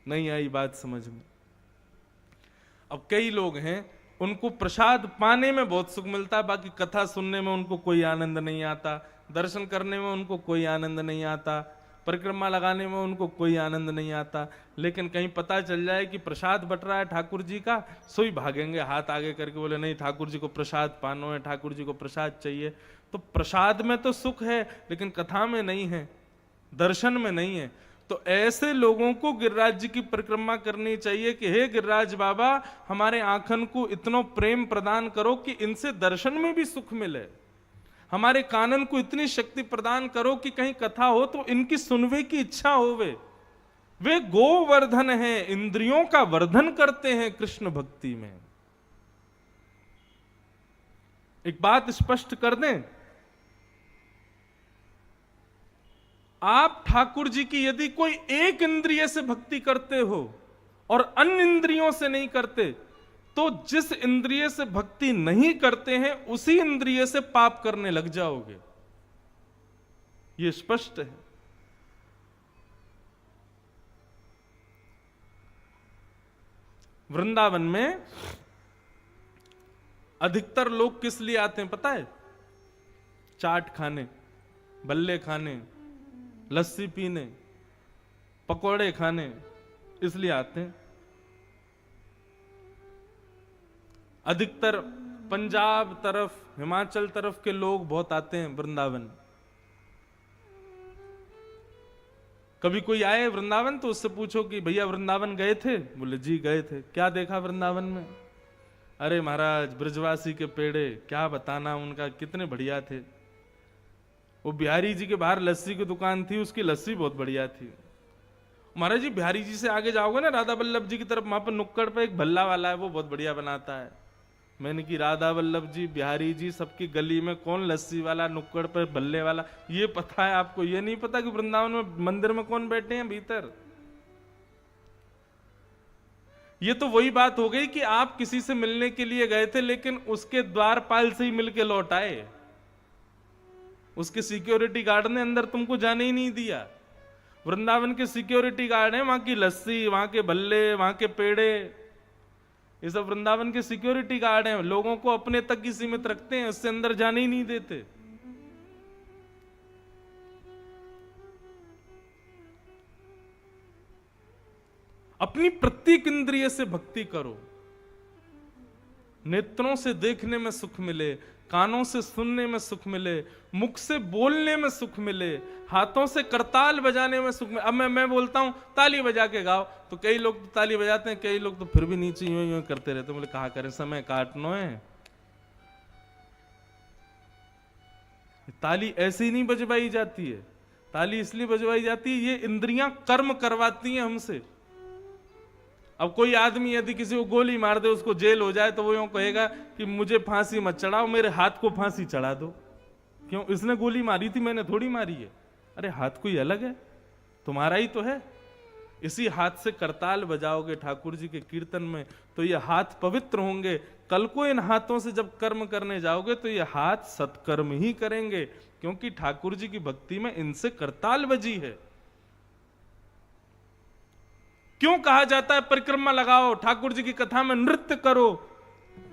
नहीं आई बात समझ में? अब कई लोग हैं, उनको प्रसाद पाने में बहुत सुख मिलता है, बाकी कथा सुनने में उनको कोई आनंद नहीं आता, दर्शन करने में उनको कोई आनंद नहीं आता, परिक्रमा लगाने में उनको कोई आनंद नहीं आता। लेकिन कहीं पता चल जाए कि प्रसाद बट रहा है ठाकुर जी का, सोई भागेंगे हाथ आगे करके, बोले नहीं ठाकुर जी को प्रसाद पानो है, ठाकुर जी को प्रसाद चाहिए। तो प्रसाद में तो सुख है, लेकिन कथा में नहीं है, दर्शन में नहीं है। तो ऐसे लोगों को गिरिराज जी की परिक्रमा करनी चाहिए कि हे गिरिराज बाबा, हमारे आंखन को इतना प्रेम प्रदान करो कि इनसे दर्शन में भी सुख मिले, हमारे कानन को इतनी शक्ति प्रदान करो कि कहीं कथा हो तो इनकी सुनवे की इच्छा होवे। वे गोवर्धन हैं, इंद्रियों का वर्धन करते हैं कृष्ण भक्ति में। एक बात स्पष्ट कर दें, आप ठाकुर जी की यदि कोई एक इंद्रिय से भक्ति करते हो और अन्य इंद्रियों से नहीं करते, तो जिस इंद्रिय से भक्ति नहीं करते हैं उसी इंद्रिय से पाप करने लग जाओगे। यह स्पष्ट है। वृंदावन में अधिकतर लोग किस लिए आते हैं पता है? चाट खाने, बल्ले खाने, लस्सी पीने, पकोड़े खाने, इसलिए आते हैं। अधिकतर पंजाब तरफ, हिमाचल तरफ के लोग बहुत आते हैं वृंदावन। कभी कोई आए वृंदावन तो उससे पूछो कि भैया वृंदावन गए थे? बोले जी गए थे। क्या देखा वृंदावन में? अरे महाराज ब्रजवासी के पेड़े, क्या बताना उनका, कितने बढ़िया थे। वो बिहारी जी के बाहर लस्सी की दुकान थी, उसकी लस्सी बहुत बढ़िया थी। महाराज जी बिहारी जी से आगे जाओगे ना राधा वल्लभ जी की तरफ, वहां पर नुक्कड़ पे एक भल्ला वाला है, वो बहुत बढ़िया बनाता है। मैंने कि राधा वल्लभ जी, बिहारी जी, सबकी गली में कौन लस्सी वाला, नुक्कड़ पे भल्ले वाला, ये पता है आपको? ये नहीं पता कि वृंदावन में मंदिर में कौन बैठे हैं भीतर? ये तो वही बात हो गई कि आप किसी से मिलने के लिए गए थे, लेकिन उसके द्वारपाल से ही मिलके लौट आए। उसके सिक्योरिटी गार्ड ने अंदर तुमको जाने ही नहीं दिया। वृंदावन के सिक्योरिटी गार्ड हैं, वहां की लस्सी, वहां के भल्ले, वहां के पेड़े, ये सब वृंदावन के सिक्योरिटी गार्ड हैं। लोगों को अपने तक ही सीमित रखते हैं, उससे अंदर जाने ही नहीं देते। अपनी प्रत्येक इंद्रिय से भक्ति करो। नेत्रों से देखने में सुख मिले, कानों से सुनने में सुख मिले, मुख से बोलने में सुख मिले, हाथों से करताल बजाने में सुख मिले। अब मैं बोलता हूं ताली बजा के गाओ, तो कई लोग तो ताली बजाते हैं, कई लोग तो फिर भी नीचे यूं यूं करते रहते। बोले कहा करें, समय काटना है। ताली ऐसे ही नहीं बजवाई जाती है, ताली इसलिए बजवाई जाती है, ये इंद्रियां कर्म करवाती हैं हमसे। अब कोई आदमी यदि किसी को गोली मार दे, उसको जेल हो जाए, तो वो यूं कहेगा कि मुझे फांसी मत चढ़ाओ, मेरे हाथ को फांसी चढ़ा दो। क्यों? इसने गोली मारी थी, मैंने थोड़ी मारी है। अरे हाथ कोई अलग है, तुम्हारा ही तो है। इसी हाथ से करताल बजाओगे ठाकुर जी के कीर्तन में, तो ये हाथ पवित्र होंगे। कल को इन हाथों से जब कर्म करने जाओगे तो ये हाथ सत्कर्म ही करेंगे, क्योंकि ठाकुर जी की भक्ति में इनसे करताल बजी है। क्यों कहा जाता है परिक्रमा लगाओ, ठाकुर जी की कथा में नृत्य करो?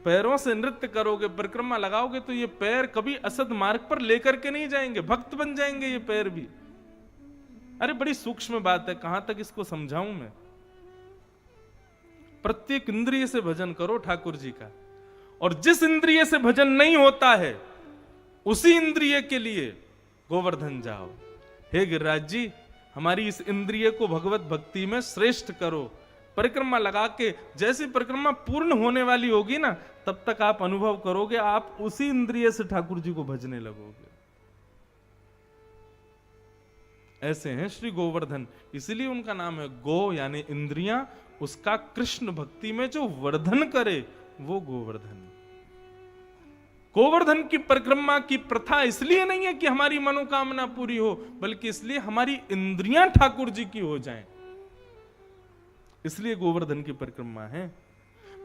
पैरों से नृत्य करोगे, परिक्रमा लगाओगे, तो ये पैर कभी असद मार्ग पर लेकर के नहीं जाएंगे, भक्त बन जाएंगे ये पैर भी। अरे बड़ी सूक्ष्म बात है, कहां तक इसको समझाऊं मैं। प्रत्येक इंद्रिय से भजन करो ठाकुर जी का, और जिस इंद्रिय से भजन नहीं होता है उसी इंद्रिय के लिए गोवर्धन जाओ। हे गिरिराज जी, हमारी इस इंद्रिय को भगवत भक्ति में श्रेष्ठ करो। परिक्रमा लगा के, जैसी परिक्रमा पूर्ण होने वाली होगी ना, तब तक आप अनुभव करोगे आप उसी इंद्रिय से ठाकुर जी को भजने लगोगे। ऐसे हैं श्री गोवर्धन, इसलिए उनका नाम है गो, यानी इंद्रियां। उसका कृष्ण भक्ति में जो वर्धन करे वो गोवर्धन। गोवर्धन की परिक्रमा की प्रथा इसलिए नहीं है कि हमारी मनोकामना पूरी हो, बल्कि इसलिए हमारी इंद्रियां ठाकुर जी की हो जाएं, इसलिए गोवर्धन की परिक्रमा है।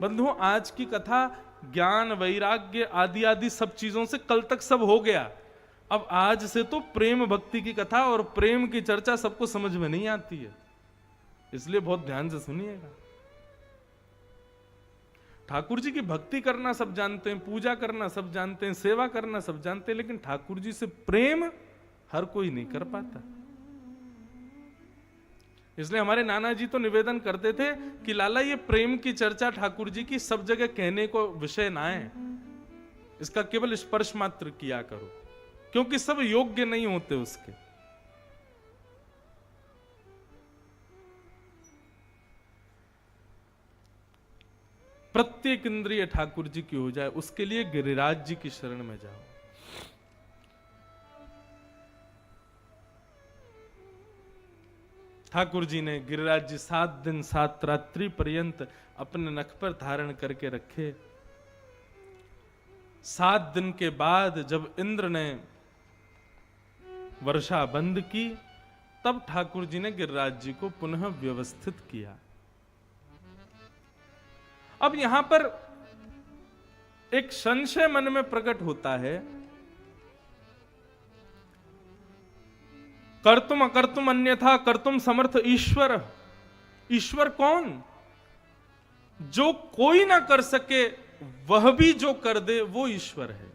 बंधुओं, आज की कथा ज्ञान, वैराग्य आदि आदि सब चीजों से कल तक सब हो गया। अब आज से तो प्रेम भक्ति की कथा और प्रेम की चर्चा सबको समझ में नहीं आती है, इसलिए बहुत ध्यान से सुनिएगा। ठाकुर जी की भक्ति करना सब जानते हैं, पूजा करना सब जानते हैं, सेवा करना सब जानते हैं, लेकिन ठाकुर जी से प्रेम हर कोई नहीं कर पाता। इसलिए हमारे नाना जी तो निवेदन करते थे कि लाला ये प्रेम की चर्चा ठाकुर जी की सब जगह कहने को विषय ना है, इसका केवल स्पर्श मात्र किया करो, क्योंकि सब योग्य नहीं होते उसके। प्रत्येक इंद्रिय ठाकुर जी की हो जाए, उसके लिए गिरिराज जी की शरण में जाओ। ठाकुर जी ने गिरिराज जी 7 दिन 7 रात्रि पर्यंत अपने नख पर धारण करके रखे। 7 दिन के बाद जब इंद्र ने वर्षा बंद की, तब ठाकुर जी ने गिरिराज जी को पुनः व्यवस्थित किया। अब यहां पर एक संशय मन में प्रकट होता है, कर्तुम अकर्तुम अन्यथा कर्तुम समर्थ ईश्वर। ईश्वर कौन? जो कोई ना कर सके वह भी जो कर दे वो ईश्वर है,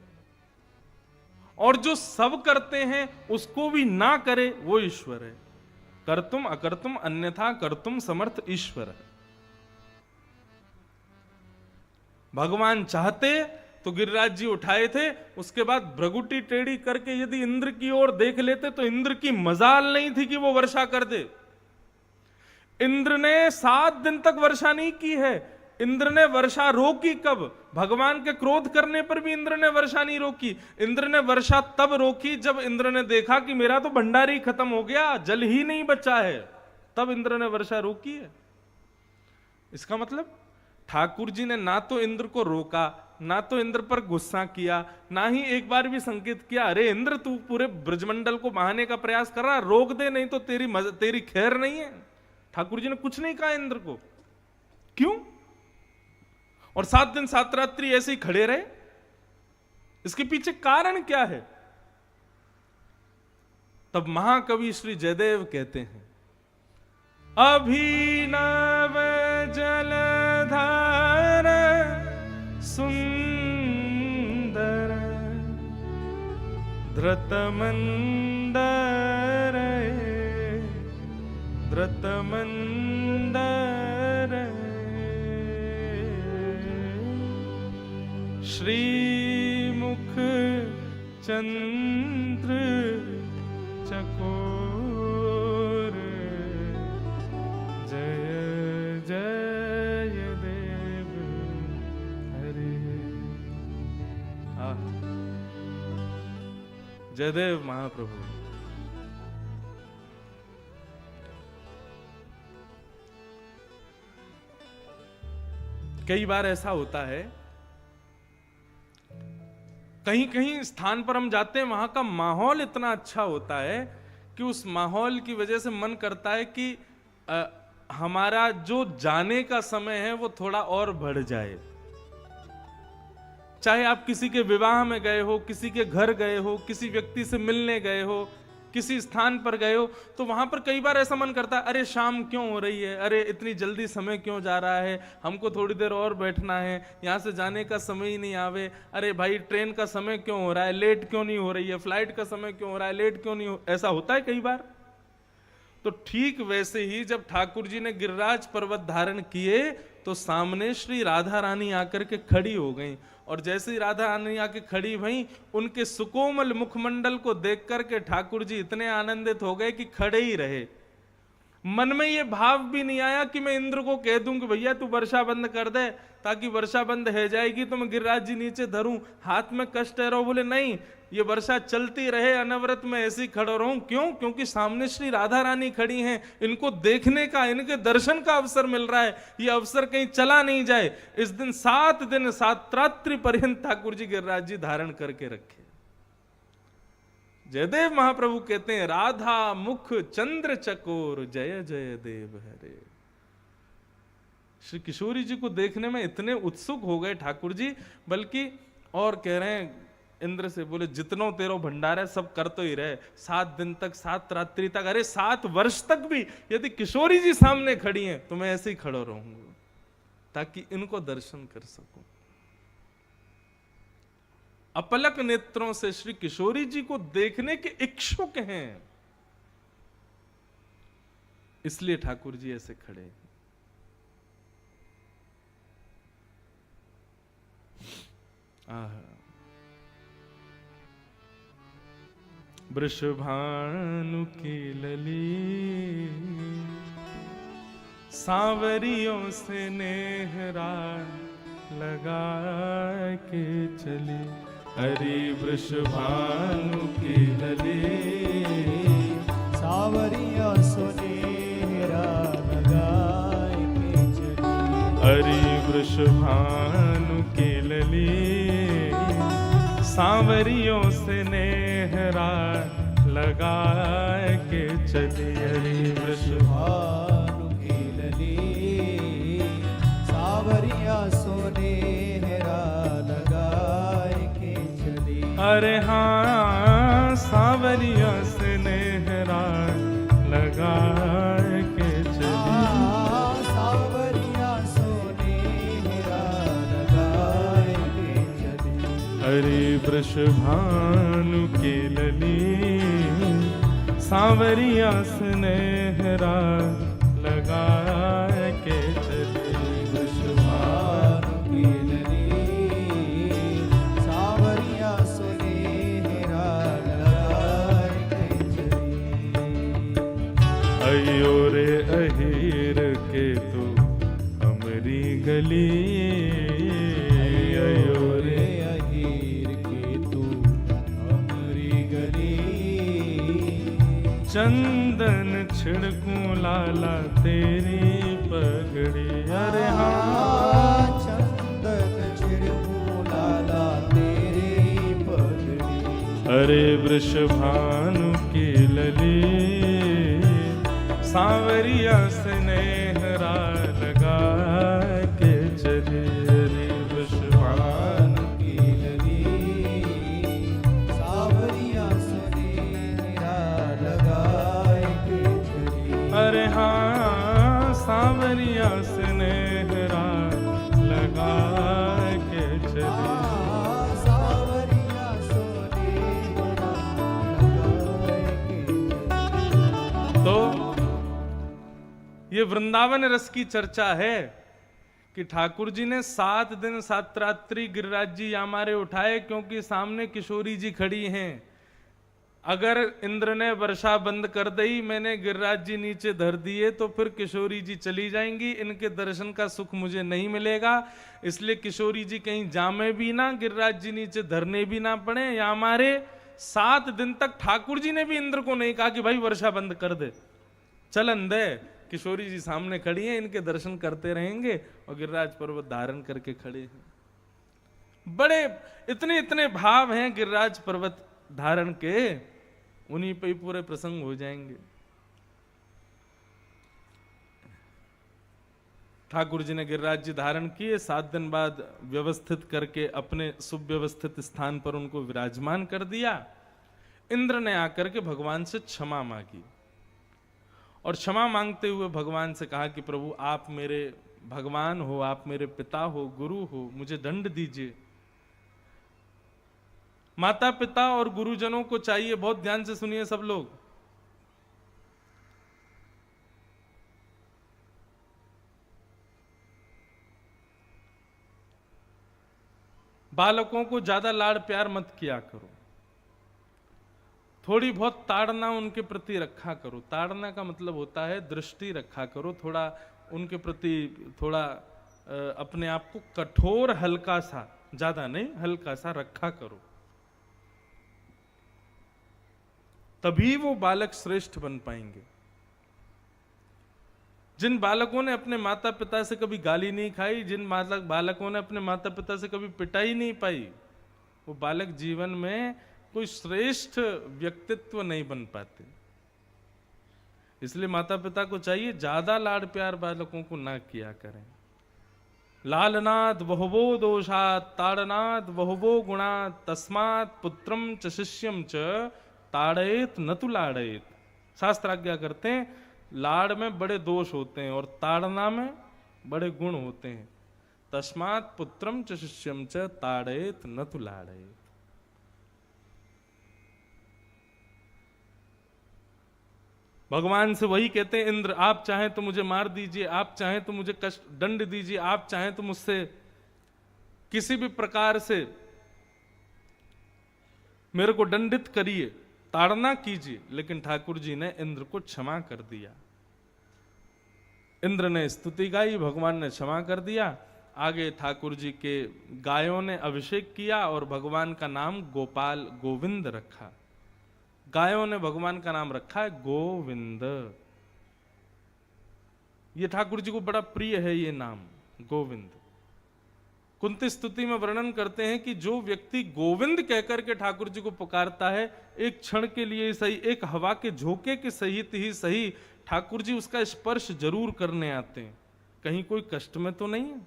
और जो सब करते हैं उसको भी ना करे वो ईश्वर है। कर्तुम अकर्तुम अन्यथा कर्तुम समर्थ ईश्वर है। भगवान चाहते तो गिरिराज जी उठाए थे। उसके बाद भ्रगुटी टेढ़ी करके यदि इंद्र की ओर देख लेते तो इंद्र की मजाल नहीं थी कि वो वर्षा कर दे। इंद्र ने 7 दिन तक वर्षा नहीं की है। इंद्र ने वर्षा रोकी कब? भगवान के क्रोध करने पर भी इंद्र ने वर्षा नहीं रोकी। इंद्र ने वर्षा तब रोकी जब इंद्र ने देखा कि मेरा तो भंडार ही खत्म हो गया, जल ही नहीं बचा है, तब इंद्र ने वर्षा रोकी है। इसका मतलब ठाकुर जी ने ना तो इंद्र को रोका, ना तो इंद्र पर गुस्सा किया, ना ही एक बार भी संकेत किया अरे इंद्र तू पूरे ब्रजमंडल को बहाने का प्रयास कर रहा, रोक दे नहीं तो तेरी खैर नहीं है। ठाकुर जी ने कुछ नहीं कहा इंद्र को। क्यों? और 7 दिन 7 रात्रि ऐसे ही खड़े रहे। इसके पीछे कारण क्या है? तब महाकवि श्री जयदेव कहते हैं, अभिनव जलधार सुंदर धृतमंदर धृतमंदर श्रीमुख चंद्र चकोर जय जय देव हरे। जयदेव महाप्रभु। कई बार ऐसा होता है, कहीं कहीं स्थान पर हम जाते हैं, वहां का माहौल इतना अच्छा होता है कि उस माहौल की वजह से मन करता है कि हमारा जो जाने का समय है वो थोड़ा और बढ़ जाए। चाहे आप किसी के विवाह में गए हो, किसी के घर गए हो, किसी व्यक्ति से मिलने गए हो, किसी स्थान पर गए हो, तो वहां पर कई बार ऐसा मन करता है अरे शाम क्यों हो रही है, अरे इतनी जल्दी समय क्यों जा रहा है, हमको थोड़ी देर और बैठना है, यहां से जाने का समय ही नहीं आवे, अरे भाई ट्रेन का समय क्यों हो रहा है, लेट क्यों नहीं हो रही है, फ्लाइट का समय क्यों हो रहा है, लेट क्यों नहीं हो, ऐसा होता है कई बार। तो ठीक वैसे ही जब ठाकुर जी ने गिरिराज पर्वत धारण किए तो सामने श्री राधा रानी आकर के खड़ी हो गई, और जैसे ही राधा रानी आके खड़ी भई, उनके सुकोमल मुखमंडल को देख करके ठाकुर जी इतने आनंदित हो गए कि खड़े ही रहे। मन में ये भाव भी नहीं आया कि मैं इंद्र को कह दूं कि भैया तू वर्षा बंद कर दे, ताकि वर्षा बंद हो जाएगी तो मैं गिरिराज जी नीचे धरूं, हाथ में कष्ट है। रहो बोले नहीं, ये वर्षा चलती रहे, अनवरत में ऐसे ही खड़ा रहूं। क्यों? क्योंकि सामने श्री राधा रानी खड़ी हैं, इनको देखने का, इनके दर्शन का अवसर मिल रहा है, ये अवसर कहीं चला नहीं जाए। इस दिन 7 दिन 7 रात्रि पर्यंत ठाकुर जी गिरिराज जी धारण करके रखे। जयदेव महाप्रभु कहते हैं, राधा मुख चंद्र चकोर जय जय देव हरे। श्री किशोरी जी को देखने में इतने उत्सुक हो गए ठाकुर जी, बल्कि और कह रहे हैं इंद्र से, बोले जितनो तेरो भंडार है सब कर तो ही रहे, 7 दिन तक 7 रात्रि तक, अरे 7 वर्ष तक भी यदि किशोरी जी सामने खड़ी हैं तो मैं ऐसे ही खड़ा रहूंगा ताकि इनको दर्शन कर सकूं। अपलक नेत्रों से श्री किशोरी जी को देखने के इच्छुक हैं, इसलिए ठाकुर जी ऐसे खड़े। वृषभानु की लली सांवरियों से नेहरा लगा के चली, हरि वृषभानु की लली सांवरियों से नेहरा लगा के चली, हरि वृषभानु की लली सांवरियों से नेहरा लगा के चली, हरि वृषभानु की लली सांवरियों से नेहरा लगा के चली। अरे हाँ, सांवरियों से नेहरा लगा के चली, सांवरियों से नेहरा लगा के चली, हरि वृषभानु की लली सांवरिया स्नेहरा लगा के चली, वृषभानु की लली गली अयो रे अहीर के तू अमरी गली चंदन छिड़कूं लाला तेरी पगड़ी। अरे हाँ चंदन छिड़कूं लाला तेरी पगड़ी। अरे वृषभानु की लली सांवरिया स्नेहरा लगा के चली। अरे वृषभानु की लली सांवरिया स्नेहरा लगाए के चली। अरे हाँ सांवरिया स्नेहरा लगा के चली। सांवरिया स्नेहरा लगाए के चली। तो ये वृंदावन रस की चर्चा है कि ठाकुर जी ने 7 दिन 7 रात्रि गिरिराज जी यामारे उठाए, क्योंकि सामने किशोरी जी खड़ी हैं। अगर इंद्र ने वर्षा बंद कर दी, मैंने गिरिराज जी नीचे धर दिए, तो फिर किशोरी जी चली जाएंगी, इनके दर्शन का सुख मुझे नहीं मिलेगा। इसलिए किशोरी जी कहीं जामे भी ना, गिरिराज जी नीचे धरने भी ना पड़े यामारे। 7 दिन तक ठाकुर जी ने भी इंद्र को नहीं कहा कि भाई वर्षा बंद कर दे, चलन दे। किशोरी जी सामने खड़ी हैं, इनके दर्शन करते रहेंगे और गिरिराज पर्वत धारण करके खड़े हैं। बड़े इतने इतने भाव हैं गिरिराज पर्वत धारण के, उन्हीं पे ही पूरे प्रसंग हो जाएंगे। ठाकुर जी ने गिरिराज जी धारण किए, 7 दिन बाद व्यवस्थित करके अपने सुव्यवस्थित स्थान पर उनको विराजमान कर दिया। इंद्र ने आकर के भगवान से क्षमा मांगी और क्षमा मांगते हुए भगवान से कहा कि प्रभु आप मेरे भगवान हो, आप मेरे पिता हो, गुरु हो, मुझे दंड दीजिए। माता पिता और गुरुजनों को चाहिए, बहुत ध्यान से सुनिए सब लोग, बालकों को ज्यादा लाड़ प्यार मत किया करो, थोड़ी बहुत ताड़ना उनके प्रति रखा करो। ताड़ना का मतलब होता है दृष्टि रखा करो, थोड़ा उनके प्रति थोड़ा अपने आप को कठोर, हल्का सा, ज्यादा नहीं, हल्का सा रखा करो, तभी वो बालक श्रेष्ठ बन पाएंगे। जिन बालकों ने अपने माता पिता से कभी गाली नहीं खाई, जिन बालकों ने अपने माता पिता से कभी पिटाई नहीं पाई, वो बालक जीवन में कोई श्रेष्ठ व्यक्तित्व नहीं बन पाते। इसलिए माता पिता को चाहिए ज्यादा लाड़ प्यार बालकों को ना किया करें। लालनाद बहुवो दोषात ताड़नाद बहुवो गुणात तस्मात् पुत्रम च शिष्यम च ताड़येत न तु लाड़येत। शास्त्र आज्ञा करते हैं लाड़ में बड़े दोष होते हैं और ताड़ना में बड़े गुण होते हैं। तस्मात् पुत्रम च शिष्यम च ताड़येत न तु लाड़येत। भगवान से वही कहते हैं, इंद्र आप चाहें तो मुझे मार दीजिए, आप चाहें तो मुझे कष्ट दंड दीजिए, आप चाहें तो मुझसे किसी भी प्रकार से मेरे को दंडित करिए, ताड़ना कीजिए। लेकिन ठाकुर जी ने इंद्र को क्षमा कर दिया। इंद्र ने स्तुति गाई, भगवान ने क्षमा कर दिया। आगे ठाकुर जी के गायों ने अभिषेक किया और भगवान का नाम गोपाल गोविंद रखा। गायों ने भगवान का नाम रखा है गोविंद। ये ठाकुर जी को बड़ा प्रिय है ये नाम गोविंद। कुंती स्तुति में वर्णन करते हैं कि जो व्यक्ति गोविंद कहकर के ठाकुर जी को पुकारता है, एक क्षण के लिए सही, एक हवा के झोंके के सहित ही सही, ठाकुर जी उसका स्पर्श जरूर करने आते हैं। कहीं कोई कष्ट में तो नहीं है।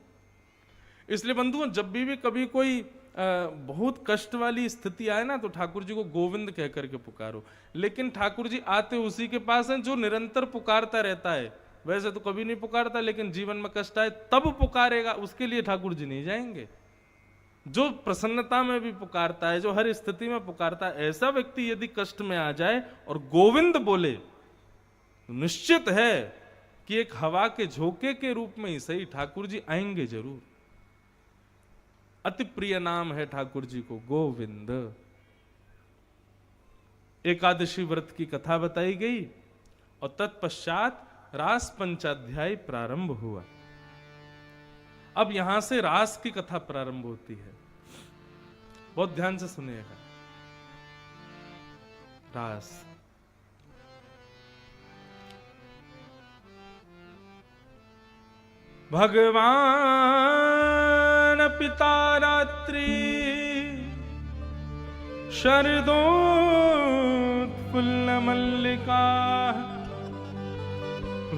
इसलिए बंधुओं, जब भी कभी कोई बहुत कष्ट वाली स्थिति आए ना, तो ठाकुर जी को गोविंद कह करके पुकारो। लेकिन ठाकुर जी आते उसी के पास हैं जो निरंतर पुकारता रहता है। वैसे तो कभी नहीं पुकारता, लेकिन जीवन में कष्ट आए तब पुकारेगा, उसके लिए ठाकुर जी नहीं जाएंगे। जो प्रसन्नता में भी पुकारता है, जो हर स्थिति में पुकारता है, ऐसा व्यक्ति यदि कष्ट में आ जाए और गोविंद बोले, तो निश्चित है कि एक हवा के झोंके के रूप में ही सही ठाकुर जी आएंगे जरूर। अति प्रिय नाम है ठाकुर जी को गोविंद। एकादशी व्रत की कथा बताई गई और तत्पश्चात रास पंचाध्याय प्रारंभ हुआ। अब यहां से रास की कथा प्रारंभ होती है, बहुत ध्यान से सुनिएगा। रास, भगवान पिता रात्रि शरदोत्फुल्ल मल्लिका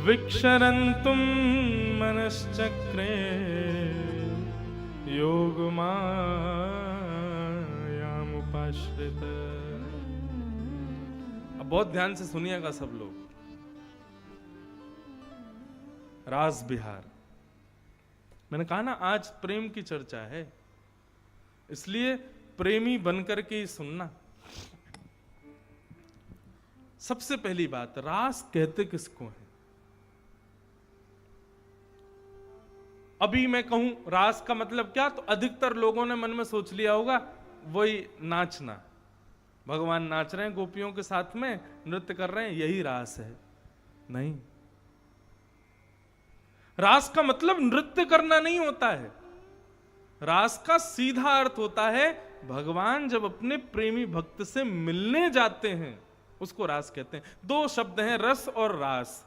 विक्षरन्तुं मनश्चक्रे योगमायामुपाश्रित। अब बहुत ध्यान से सुनिएगा सब लोग। रास बिहार, मैंने कहा ना आज प्रेम की चर्चा है, इसलिए प्रेमी बनकर के ही सुनना। सबसे पहली बात, रास कहते किसको है? अभी मैं कहूं रास का मतलब क्या, तो अधिकतर लोगों ने मन में सोच लिया होगा वही नाचना, भगवान नाच रहे हैं गोपियों के साथ में, नृत्य कर रहे हैं, यही रास है। नहीं, रास का मतलब नृत्य करना नहीं होता है। रास का सीधा अर्थ होता है भगवान जब अपने प्रेमी भक्त से मिलने जाते हैं, उसको रास कहते हैं। दो शब्द हैं, रस और रास।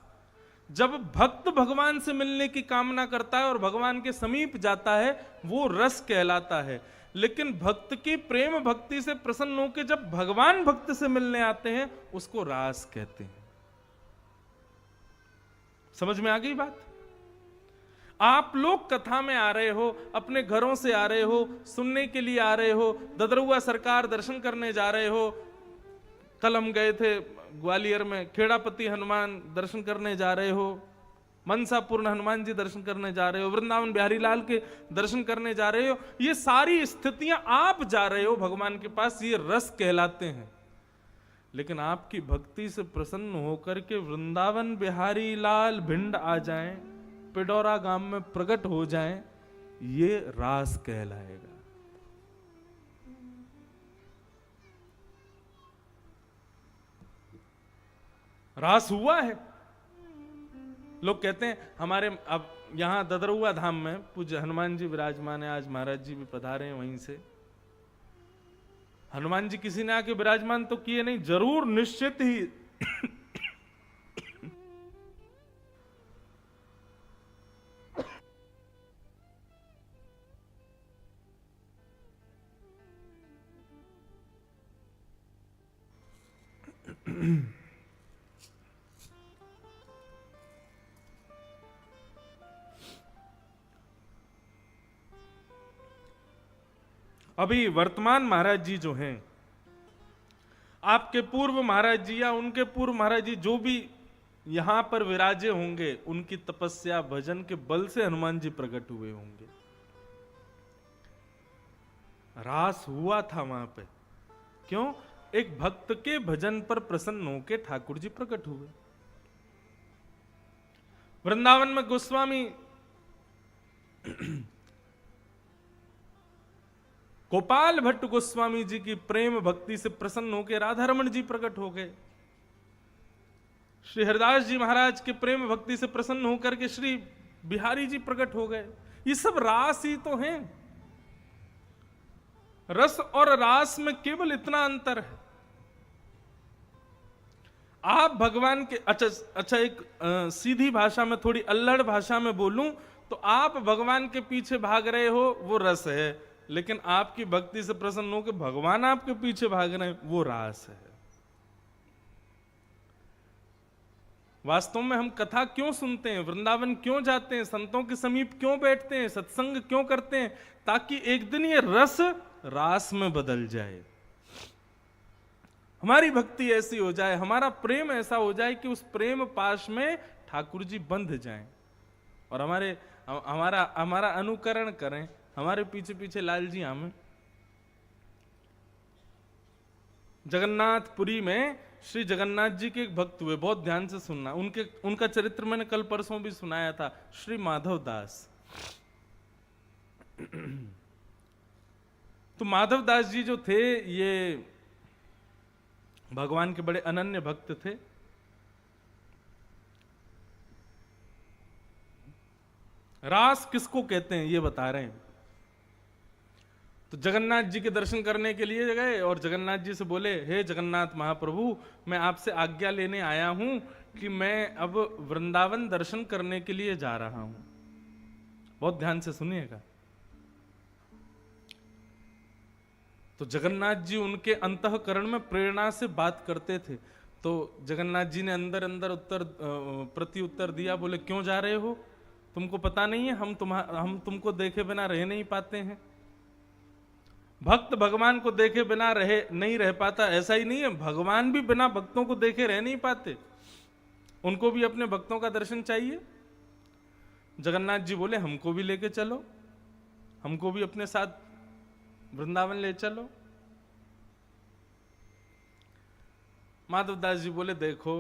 जब भक्त भगवान से मिलने की कामना करता है और भगवान के समीप जाता है, वो रस कहलाता है। लेकिन भक्त की प्रेम भक्ति से प्रसन्न होकर जब भगवान भक्त से मिलने आते हैं, उसको रास कहते हैं। समझ में आ गई बात? आप लोग कथा में आ रहे हो, अपने घरों से आ रहे हो, सुनने के लिए आ रहे हो, ददरुआ सरकार दर्शन करने जा रहे हो। कल हम गए थे ग्वालियर में, खेड़ापति हनुमान दर्शन करने जा रहे हो, मनसापूर्ण हनुमान जी दर्शन करने जा रहे हो, वृंदावन बिहारी लाल के दर्शन करने जा रहे हो। ये सारी स्थितियां आप जा रहे हो भगवान के पास, ये रस कहलाते हैं। लेकिन आपकी भक्ति से प्रसन्न होकर के वृंदावन बिहारी लाल भिंड आ जाएं, पिडौरा गांव में प्रकट हो जाएं, ये रास कहलाएगा। रास हुआ है। लोग कहते हैं हमारे, अब यहां ददरुआ धाम में पूज्य हनुमान जी विराजमान है, आज महाराज जी भी पधारे हैं वहीं से। हनुमान जी किसी ने आके विराजमान तो किए नहीं, जरूर निश्चित ही अभी वर्तमान महाराज जी जो हैं, आपके पूर्व महाराज जी या उनके पूर्व महाराज जी जो भी यहां पर विराजे होंगे, उनकी तपस्या भजन के बल से हनुमान जी प्रकट हुए होंगे। रास हुआ था वहां पे। क्यों? एक भक्त के भजन पर प्रसन्न होकर ठाकुर जी प्रकट हुए। वृंदावन में गोस्वामी गोपाल भट्ट गोस्वामी जी की प्रेम भक्ति से प्रसन्न होकर राधा रमण जी प्रकट हो गए। श्री हरिदास जी महाराज के प्रेम भक्ति से प्रसन्न होकर के श्री बिहारी जी प्रकट हो गए। ये सब रास ही तो हैं। रस और रास में केवल इतना अंतर है। आप भगवान के, अच्छा एक सीधी भाषा में, थोड़ी अल्लड़ भाषा में बोलूं तो आप भगवान के पीछे भाग रहे हो, वो रस है। लेकिन आपकी भक्ति से प्रसन्न हो कि भगवान आपके पीछे भाग रहे हैं, वो रास है। वास्तव में हम कथा क्यों सुनते हैं, वृंदावन क्यों जाते हैं, संतों के समीप क्यों बैठते हैं, सत्संग क्यों करते हैं? ताकि एक दिन ये रस रास में बदल जाए, हमारी भक्ति ऐसी हो जाए, हमारा प्रेम ऐसा हो जाए कि उस प्रेम पाश में ठाकुर जी बंध जाएं और हमारा अनुकरण करें, हमारे पीछे पीछे लाल जी हमें। जगन्नाथपुरी में श्री जगन्नाथ जी के एक भक्त हुए, बहुत ध्यान से सुनना। उनका चरित्र मैंने कल परसों भी सुनाया था, श्री माधव दास। तो माधव दास जी जो थे, ये भगवान के बड़े अनन्य भक्त थे। रास किसको कहते हैं ये बता रहे हैं। तो जगन्नाथ जी के दर्शन करने के लिए गए और जगन्नाथ जी से बोले, हे जगन्नाथ महाप्रभु, मैं आपसे आज्ञा लेने आया हूं कि मैं अब वृंदावन दर्शन करने के लिए जा रहा हूं। बहुत ध्यान से सुनिएगा। तो जगन्नाथ जी उनके अंतःकरण में प्रेरणा से बात करते थे। तो जगन्नाथ जी ने अंदर अंदर प्रति उत्तर दिया, बोले क्यों जा रहे हो, तुमको पता नहीं है हम तुमको देखे बिना रह नहीं पाते हैं। भक्त भगवान को देखे बिना नहीं रह पाता, ऐसा ही नहीं है, भगवान भी बिना भक्तों को देखे रह नहीं पाते, उनको भी अपने भक्तों का दर्शन चाहिए। जगन्नाथ जी बोले हमको भी लेके चलो, हमको भी अपने साथ वृंदावन ले चलो। माधवदास जी बोले देखो,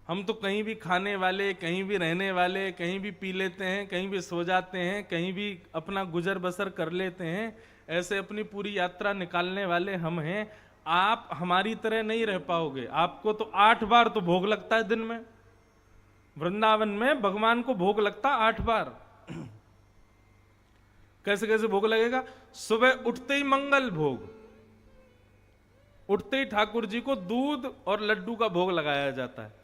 हम तो कहीं भी खाने वाले, कहीं भी रहने वाले, कहीं भी पी लेते हैं, कहीं भी सो जाते हैं, कहीं भी अपना गुजर बसर कर लेते हैं, ऐसे अपनी पूरी यात्रा निकालने वाले हम हैं। आप हमारी तरह नहीं रह पाओगे। आपको तो 8 बार तो भोग लगता है दिन में, वृंदावन में भगवान को भोग लगता 8 बार। कैसे कैसे भोग लगेगा? सुबह उठते ही मंगल भोग, उठते ही ठाकुर जी को दूध और लड्डू का भोग लगाया जाता है।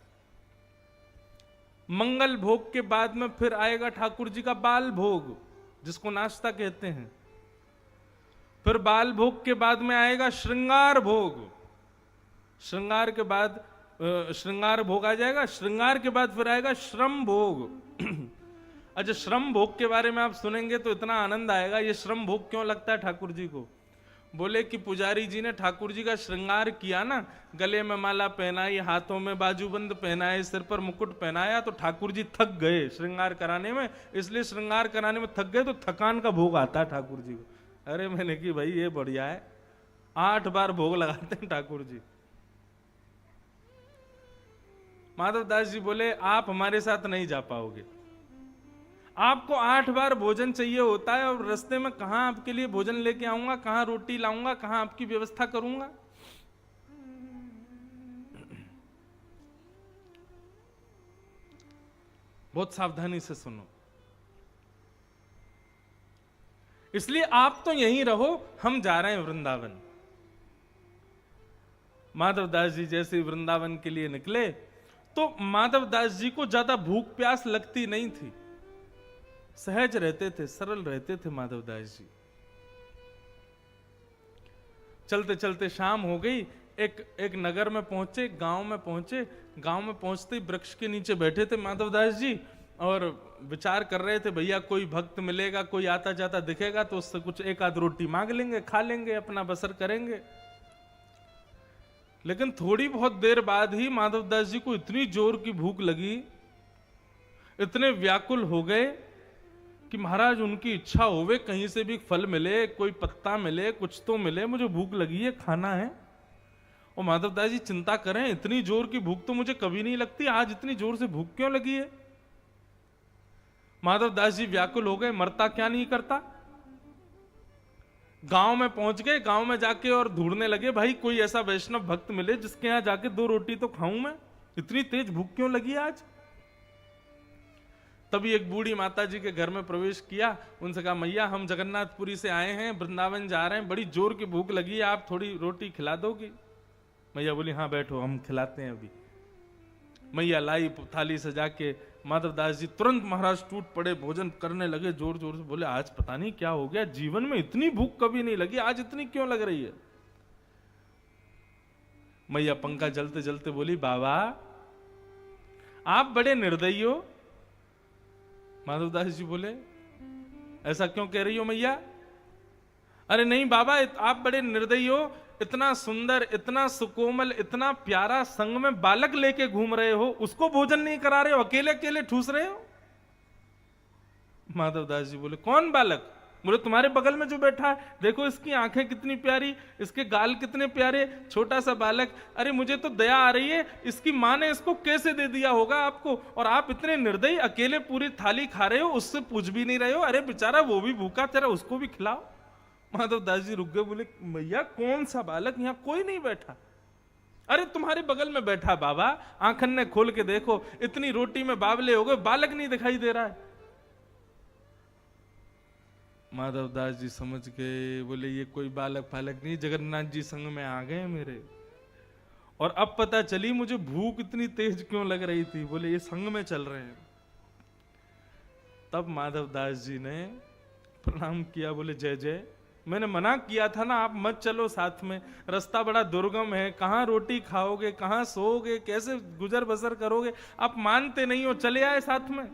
मंगल भोग के बाद में फिर आएगा ठाकुर जी का बाल भोग, जिसको नाश्ता कहते हैं। फिर बाल भोग के बाद में आएगा श्रृंगार भोग, श्रृंगार के बाद श्रृंगार भोग आ जाएगा। श्रृंगार के बाद फिर आएगा श्रम भोग। अच्छा, श्रम भोग के बारे में आप सुनेंगे तो इतना आनंद आएगा। ये श्रम भोग क्यों लगता है ठाकुर जी को? बोले कि पुजारी जी ने ठाकुर जी का श्रृंगार किया ना, गले में माला पहनाई, हाथों में बाजूबंद पहनाए, सिर पर मुकुट पहनाया, तो ठाकुर जी थक गए श्रृंगार कराने में। इसलिए श्रृंगार कराने में थक गए तो थकान का भोग आता है ठाकुर जी को। अरे मैंने कि भाई ये बढ़िया है, 8 बार भोग लगाते हैं ठाकुर जी। माधवदास जी बोले आप हमारे साथ नहीं जा पाओगे, आपको 8 बार भोजन चाहिए होता है, और रास्ते में कहां आपके लिए भोजन लेके आऊंगा, कहां रोटी लाऊंगा, कहां आपकी व्यवस्था करूंगा। बहुत सावधानी से सुनो। इसलिए आप तो यहीं रहो, हम जा रहे हैं वृंदावन। माधवदास जी जैसे वृंदावन के लिए निकले तो माधवदास जी को ज्यादा भूख प्यास लगती नहीं थी, सहज रहते थे, सरल रहते थे माधवदास जी। चलते चलते शाम हो गई, एक नगर में पहुंचे, गांव में पहुंचे। गांव में पहुंचते ही वृक्ष के नीचे बैठे थे माधवदास जी और विचार कर रहे थे, भैया कोई भक्त मिलेगा, कोई आता जाता दिखेगा तो उससे कुछ एक आध रोटी मांग लेंगे, खा लेंगे, अपना बसर करेंगे। लेकिन थोड़ी बहुत देर बाद ही माधवदास जी को इतनी जोर की भूख लगी, इतने व्याकुल हो गए कि महाराज उनकी इच्छा होवे कहीं से भी फल मिले, कोई पत्ता मिले, कुछ तो मिले, मुझे भूख लगी है, खाना है। और माधवदास जी चिंता करें, इतनी जोर की भूख तो मुझे कभी नहीं लगती, आज इतनी जोर से भूख क्यों लगी है? माधवदास जी व्याकुल हो गए, मरता क्या नहीं करता। गांव में पहुंच गए, गांव में जाके और ढूंढने लगे, भाई कोई ऐसा वैष्णव भक्त मिले जिसके यहां जाके 2 रोटी तो खाऊं मैं, इतनी तेज भूख क्यों लगी आज। तभी एक बूढ़ी माता जी के घर में प्रवेश किया, उनसे कहा मैया हम जगन्नाथपुरी से आए हैं, वृंदावन जा रहे हैं, बड़ी जोर की भूख लगी है, आप थोड़ी रोटी खिला दोगी? मैया बोली हाँ बैठो, हम खिलाते हैं अभी। मैया लाई थाली सजा के, माधवदास जी तुरंत महाराज टूट पड़े, भोजन करने लगे जोर जोर से। बोले आज पता नहीं क्या हो गया, जीवन में इतनी भूख कभी नहीं लगी, आज इतनी क्यों लग रही है? मैया पंखा जलते जलते बोली बाबा आप बड़े निर्दयी हो। माधवदास जी बोले ऐसा क्यों कह रही हो मैया? अरे नहीं बाबा आप बड़े निर्दयी हो, इतना सुंदर, इतना सुकोमल, इतना प्यारा संग में बालक लेके घूम रहे हो, उसको भोजन नहीं करा रहे हो, अकेले अकेले ठूस रहे हो। माधवदास जी बोले कौन बालक? बोले तुम्हारे बगल में जो बैठा है, देखो इसकी आंखें कितनी प्यारी, इसके गाल कितने प्यारे, छोटा सा बालक। अरे मुझे तो दया आ रही है, इसकी माँ ने इसको कैसे दे दिया होगा आपको, और आप इतने निर्दयी अकेले पूरी थाली खा रहे हो, उससे पूछ भी नहीं रहे हो। अरे बेचारा वो भी भूखा, तेरा उसको भी खिलाओ। माधवदास जी रुक गए, बोले मैया कौन सा बालक, यहाँ कोई नहीं बैठा। अरे तुम्हारे बगल में बैठा बाबा, आंखन ने खोल के देखो, इतनी रोटी में बावले हो गए, बालक नहीं दिखाई दे रहा है। माधवदास जी समझ गए, बोले ये कोई बालक फालक नहीं, जगन्नाथ जी संग में आ गए मेरे। और अब पता चली मुझे भूख इतनी तेज क्यों लग रही थी, बोले ये संग में चल रहे हैं। तब माधवदास जी ने प्रणाम किया, बोले जय जय, मैंने मना किया था ना आप मत चलो साथ में, रास्ता बड़ा दुर्गम है, कहां रोटी खाओगे, कहां सोओगे, कैसे गुजर बसर करोगे, आप मानते नहीं हो, चले आए साथ में।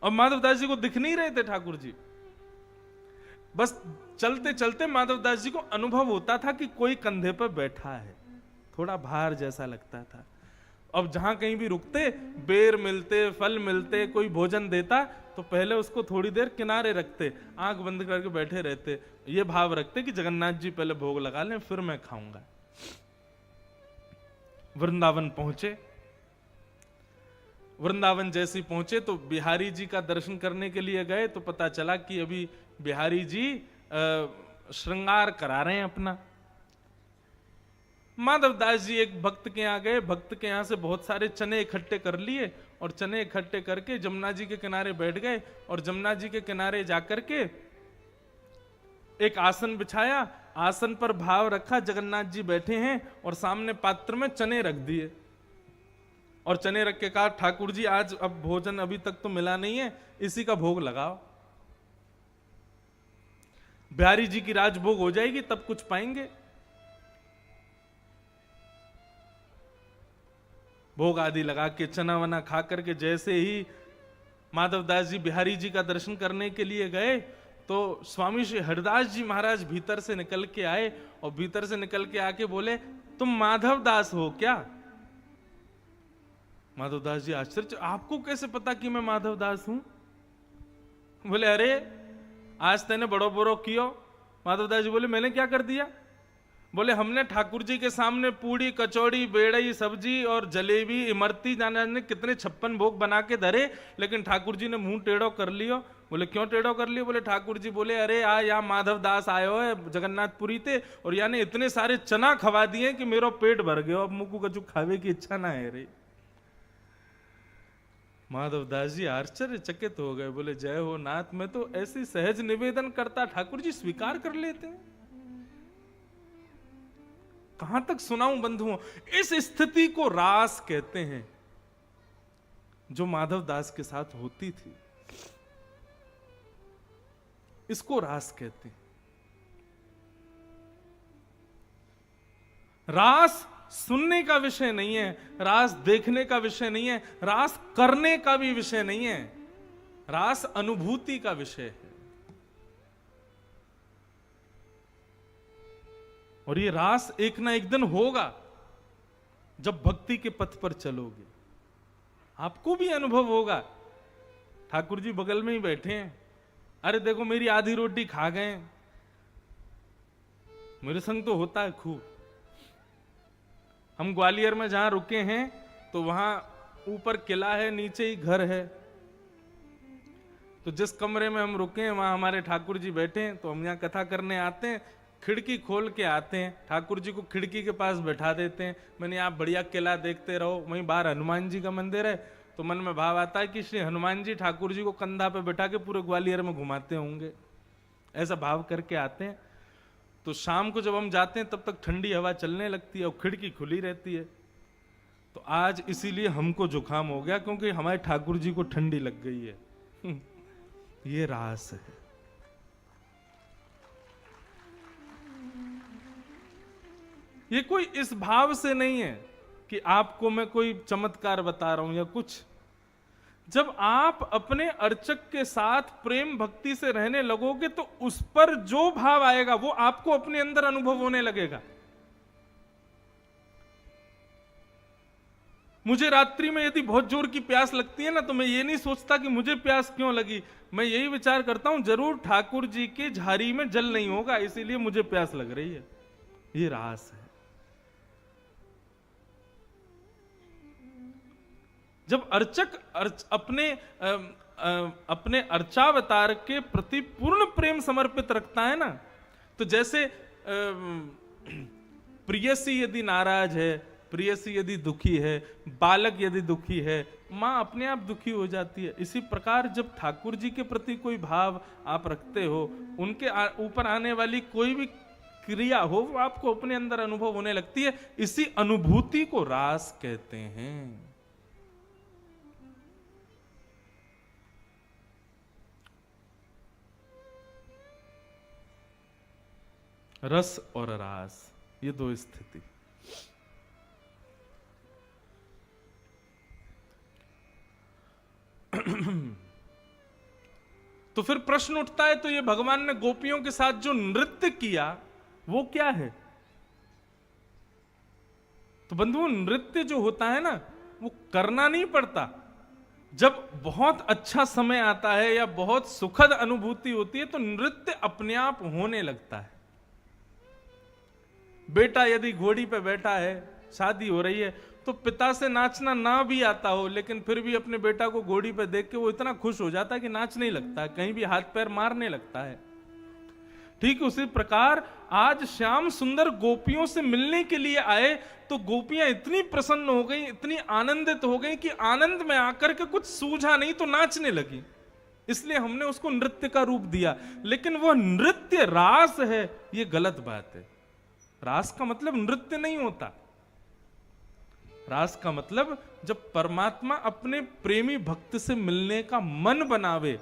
और माधवदास जी को दिख नहीं रहे थे ठाकुर जी, बस चलते चलते माधवदास जी को अनुभव होता था कि कोई कंधे पर बैठा है, थोड़ा भार जैसा लगता था। अब जहां कहीं भी रुकते, बेर मिलते, फल मिलते, कोई भोजन देता, तो पहले उसको थोड़ी देर किनारे रखते, आंख बंद करके बैठे रहते, ये भाव रखते कि जगन्नाथ जी पहले भोग लगा लें फिर मैं खाऊंगा। वृंदावन पहुंचे। वृंदावन जैसे पहुंचे तो बिहारी जी का दर्शन करने के लिए गए, तो पता चला कि अभी बिहारी जी श्रृंगार करा रहे हैं अपना। माधवदास जी एक भक्त के यहाँ गए, भक्त के यहाँ से बहुत सारे चने इकट्ठे कर लिए, और चने इकट्ठे करके जमुना जी के किनारे बैठ गए, और जमुना जी के किनारे जाकर के एक आसन बिछाया, आसन पर भाव रखा, जगन्नाथ जी बैठे हैं, और सामने पात्र में चने रख दिए, और चने रख के कहा ठाकुर जी आज अब भोजन अभी तक तो मिला नहीं है, इसी का भोग लगाओ, बिहारी जी की राजभोग हो जाएगी तब कुछ पाएंगे। भोग आदि लगा के चना वना खा करके जैसे ही माधवदास जी बिहारी जी का दर्शन करने के लिए गए, तो स्वामी श्री हरिदास जी महाराज भीतर से निकल के आए, और भीतर से निकल के आके बोले तुम माधवदास हो क्या? माधवदास जी आश्चर्य, आपको कैसे पता कि मैं माधवदास हूं? बोले अरे आज तेने बड़ो बड़ो कियो। माधवदास जी बोले मैंने क्या कर दिया? बोले हमने ठाकुर जी के सामने पूड़ी कचौड़ी बेड़ई सब्जी और जलेबी इमरती जाने कितने 56 भोग बना के धरे, लेकिन ठाकुर जी ने मुंह टेढ़ो कर लियो। बोले क्यों टेढ़ो कर लियो? बोले ठाकुर जी बोले अरे आ यहाँ माधवदास आयो है जगन्नाथपुरी थे, और यानी इतने सारे चना खवा दिए कि मेरो पेट भर गयो, अब मुकू कचू खावे की इच्छा ना है रे। माधवदास जी आश्चर्यचकित हो गए, बोले जय हो नाथ, मैं तो ऐसी सहज निवेदन करता ठाकुर जी स्वीकार कर लेते हैं। कहां तक सुनाऊं बंधुओं, इस स्थिति को रास कहते हैं जो माधवदास के साथ होती थी, इसको रास कहते हैं। रास सुनने का विषय नहीं है, रास देखने का विषय नहीं है, रास करने का भी विषय नहीं है, रास अनुभूति का विषय है। और ये रास एक ना एक दिन होगा, जब भक्ति के पथ पर चलोगे आपको भी अनुभव होगा। ठाकुर जी बगल में ही बैठे हैं, अरे देखो मेरी आधी रोटी खा गए, मेरे संग तो होता है खूब। हम ग्वालियर में जहां रुके हैं तो वहां ऊपर किला है, नीचे ही घर है, तो जिस कमरे में हम रुके हैं वहां हमारे ठाकुर जी बैठे हैं, तो हम यहाँ कथा करने आते हैं, खिड़की खोल के आते हैं, ठाकुर जी को खिड़की के पास बैठा देते हैं। मैंने आप बढ़िया किला देखते रहो, वहीं बाहर हनुमान जी का मंदिर है, तो मन में भाव आता है कि श्री हनुमान जी ठाकुर जी को कंधा पे बैठा के पूरे ग्वालियर में घुमाते होंगे, ऐसा भाव करके आते हैं। तो शाम को जब हम जाते हैं तब तक ठंडी हवा चलने लगती है और खिड़की खुली रहती है। तो आज इसीलिए हमको जुकाम हो गया, क्योंकि हमारे ठाकुर जी को ठंडी लग गई है। ये रास है। ये कोई इस भाव से नहीं है कि आपको मैं कोई चमत्कार बता रहा हूं या कुछ। जब आप अपने अर्चक के साथ प्रेम भक्ति से रहने लगोगे तो उस पर जो भाव आएगा वो आपको अपने अंदर अनुभव होने लगेगा। मुझे रात्रि में यदि बहुत जोर की प्यास लगती है ना, तो मैं ये नहीं सोचता कि मुझे प्यास क्यों लगी, मैं यही विचार करता हूं जरूर ठाकुर जी के झाड़ी में जल नहीं होगा, इसीलिए मुझे प्यास लग रही है। ये रास है। जब अर्चक अपने अर्चावतार के प्रति पूर्ण प्रेम समर्पित रखता है ना, तो जैसे प्रियसी यदि नाराज है, प्रियसी यदि दुखी है, बालक यदि दुखी है, माँ अपने आप दुखी हो जाती है। इसी प्रकार जब ठाकुर जी के प्रति कोई भाव आप रखते हो, उनके ऊपर आने वाली कोई भी क्रिया हो, वो आपको अपने अंदर अनुभव होने लगती है। इसी अनुभूति को रास कहते हैं। रस और रास, ये दो स्थिति। तो फिर प्रश्न उठता है, तो ये भगवान ने गोपियों के साथ जो नृत्य किया वो क्या है? तो बंधुओं, नृत्य जो होता है ना, वो करना नहीं पड़ता। जब बहुत अच्छा समय आता है या बहुत सुखद अनुभूति होती है तो नृत्य अपने आप होने लगता है। बेटा यदि घोड़ी पे बैठा है, शादी हो रही है, तो पिता से नाचना ना भी आता हो, लेकिन फिर भी अपने बेटा को घोड़ी पे देख के वो इतना खुश हो जाता है कि नाचने लगता है, कहीं भी हाथ पैर मारने लगता है। ठीक उसी प्रकार आज श्याम सुंदर गोपियों से मिलने के लिए आए, तो गोपियां इतनी प्रसन्न हो गई, इतनी आनंदित हो गई कि आनंद में आकर के कुछ सूझा नहीं तो नाचने लगी। इसलिए हमने उसको नृत्य का रूप दिया। लेकिन वह नृत्य रास है, यह गलत बात है। रास का मतलब नृत्य नहीं होता। रास का मतलब जब परमात्मा अपने प्रेमी भक्त से मिलने का मन बनावे।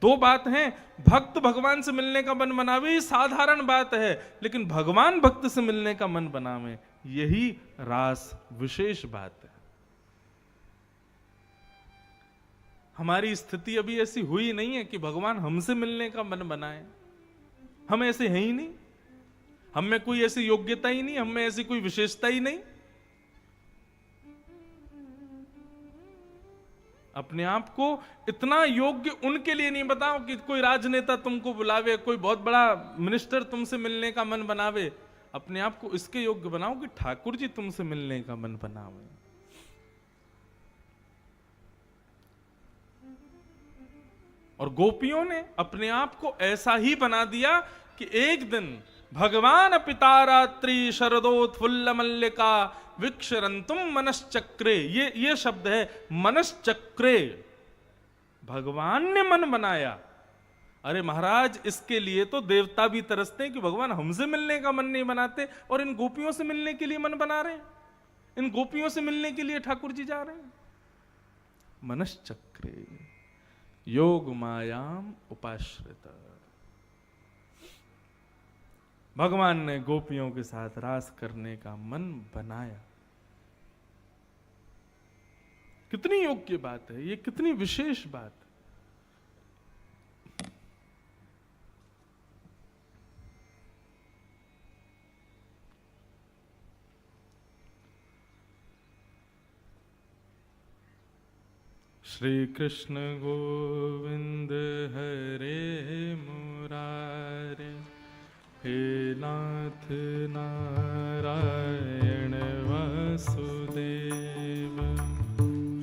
दो बात हैं, भक्त भगवान से मिलने का मन बनावे ये साधारण बात है, लेकिन भगवान भक्त से मिलने का मन बनावे यही रास विशेष बात है। हमारी स्थिति अभी ऐसी हुई नहीं है कि भगवान हमसे मिलने का मन बनाए। हम ऐसे हैं ही नहीं, हम में कोई ऐसी योग्यता ही नहीं, हम में ऐसी कोई विशेषता ही नहीं। अपने आप को इतना योग्य उनके लिए नहीं बताओ कि कोई राजनेता तुमको बुलावे, कोई बहुत बड़ा मिनिस्टर तुमसे मिलने का मन बनावे। अपने आप को इसके योग्य बनाओ कि ठाकुर जी तुमसे मिलने का मन बनावे। और गोपियों ने अपने आप को ऐसा ही बना दिया कि एक दिन भगवान पिता रात्रि शरदोत्फुल्ल मल्लिका विक्षरंतुम मनश्चक्रे, ये शब्द है मनश्चक्रे। भगवान ने मन बनाया। अरे महाराज, इसके लिए तो देवता भी तरसते हैं कि भगवान हमसे मिलने का मन नहीं बनाते और इन गोपियों से मिलने के लिए मन बना रहे हैं, इन गोपियों से मिलने के लिए ठाकुर जी जा रहे हैं। मनश्चक्रे योग मायाम उपाश्रित। भगवान ने गोपियों के साथ रास करने का मन बनाया। कितनी योग्य बात है ये, कितनी विशेष बात है। श्री कृष्ण गोविंद हरे मुरारे, हे नाथ नारायण वासुदेव।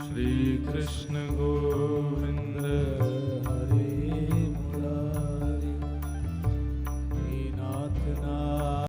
श्री कृष्ण गोविंद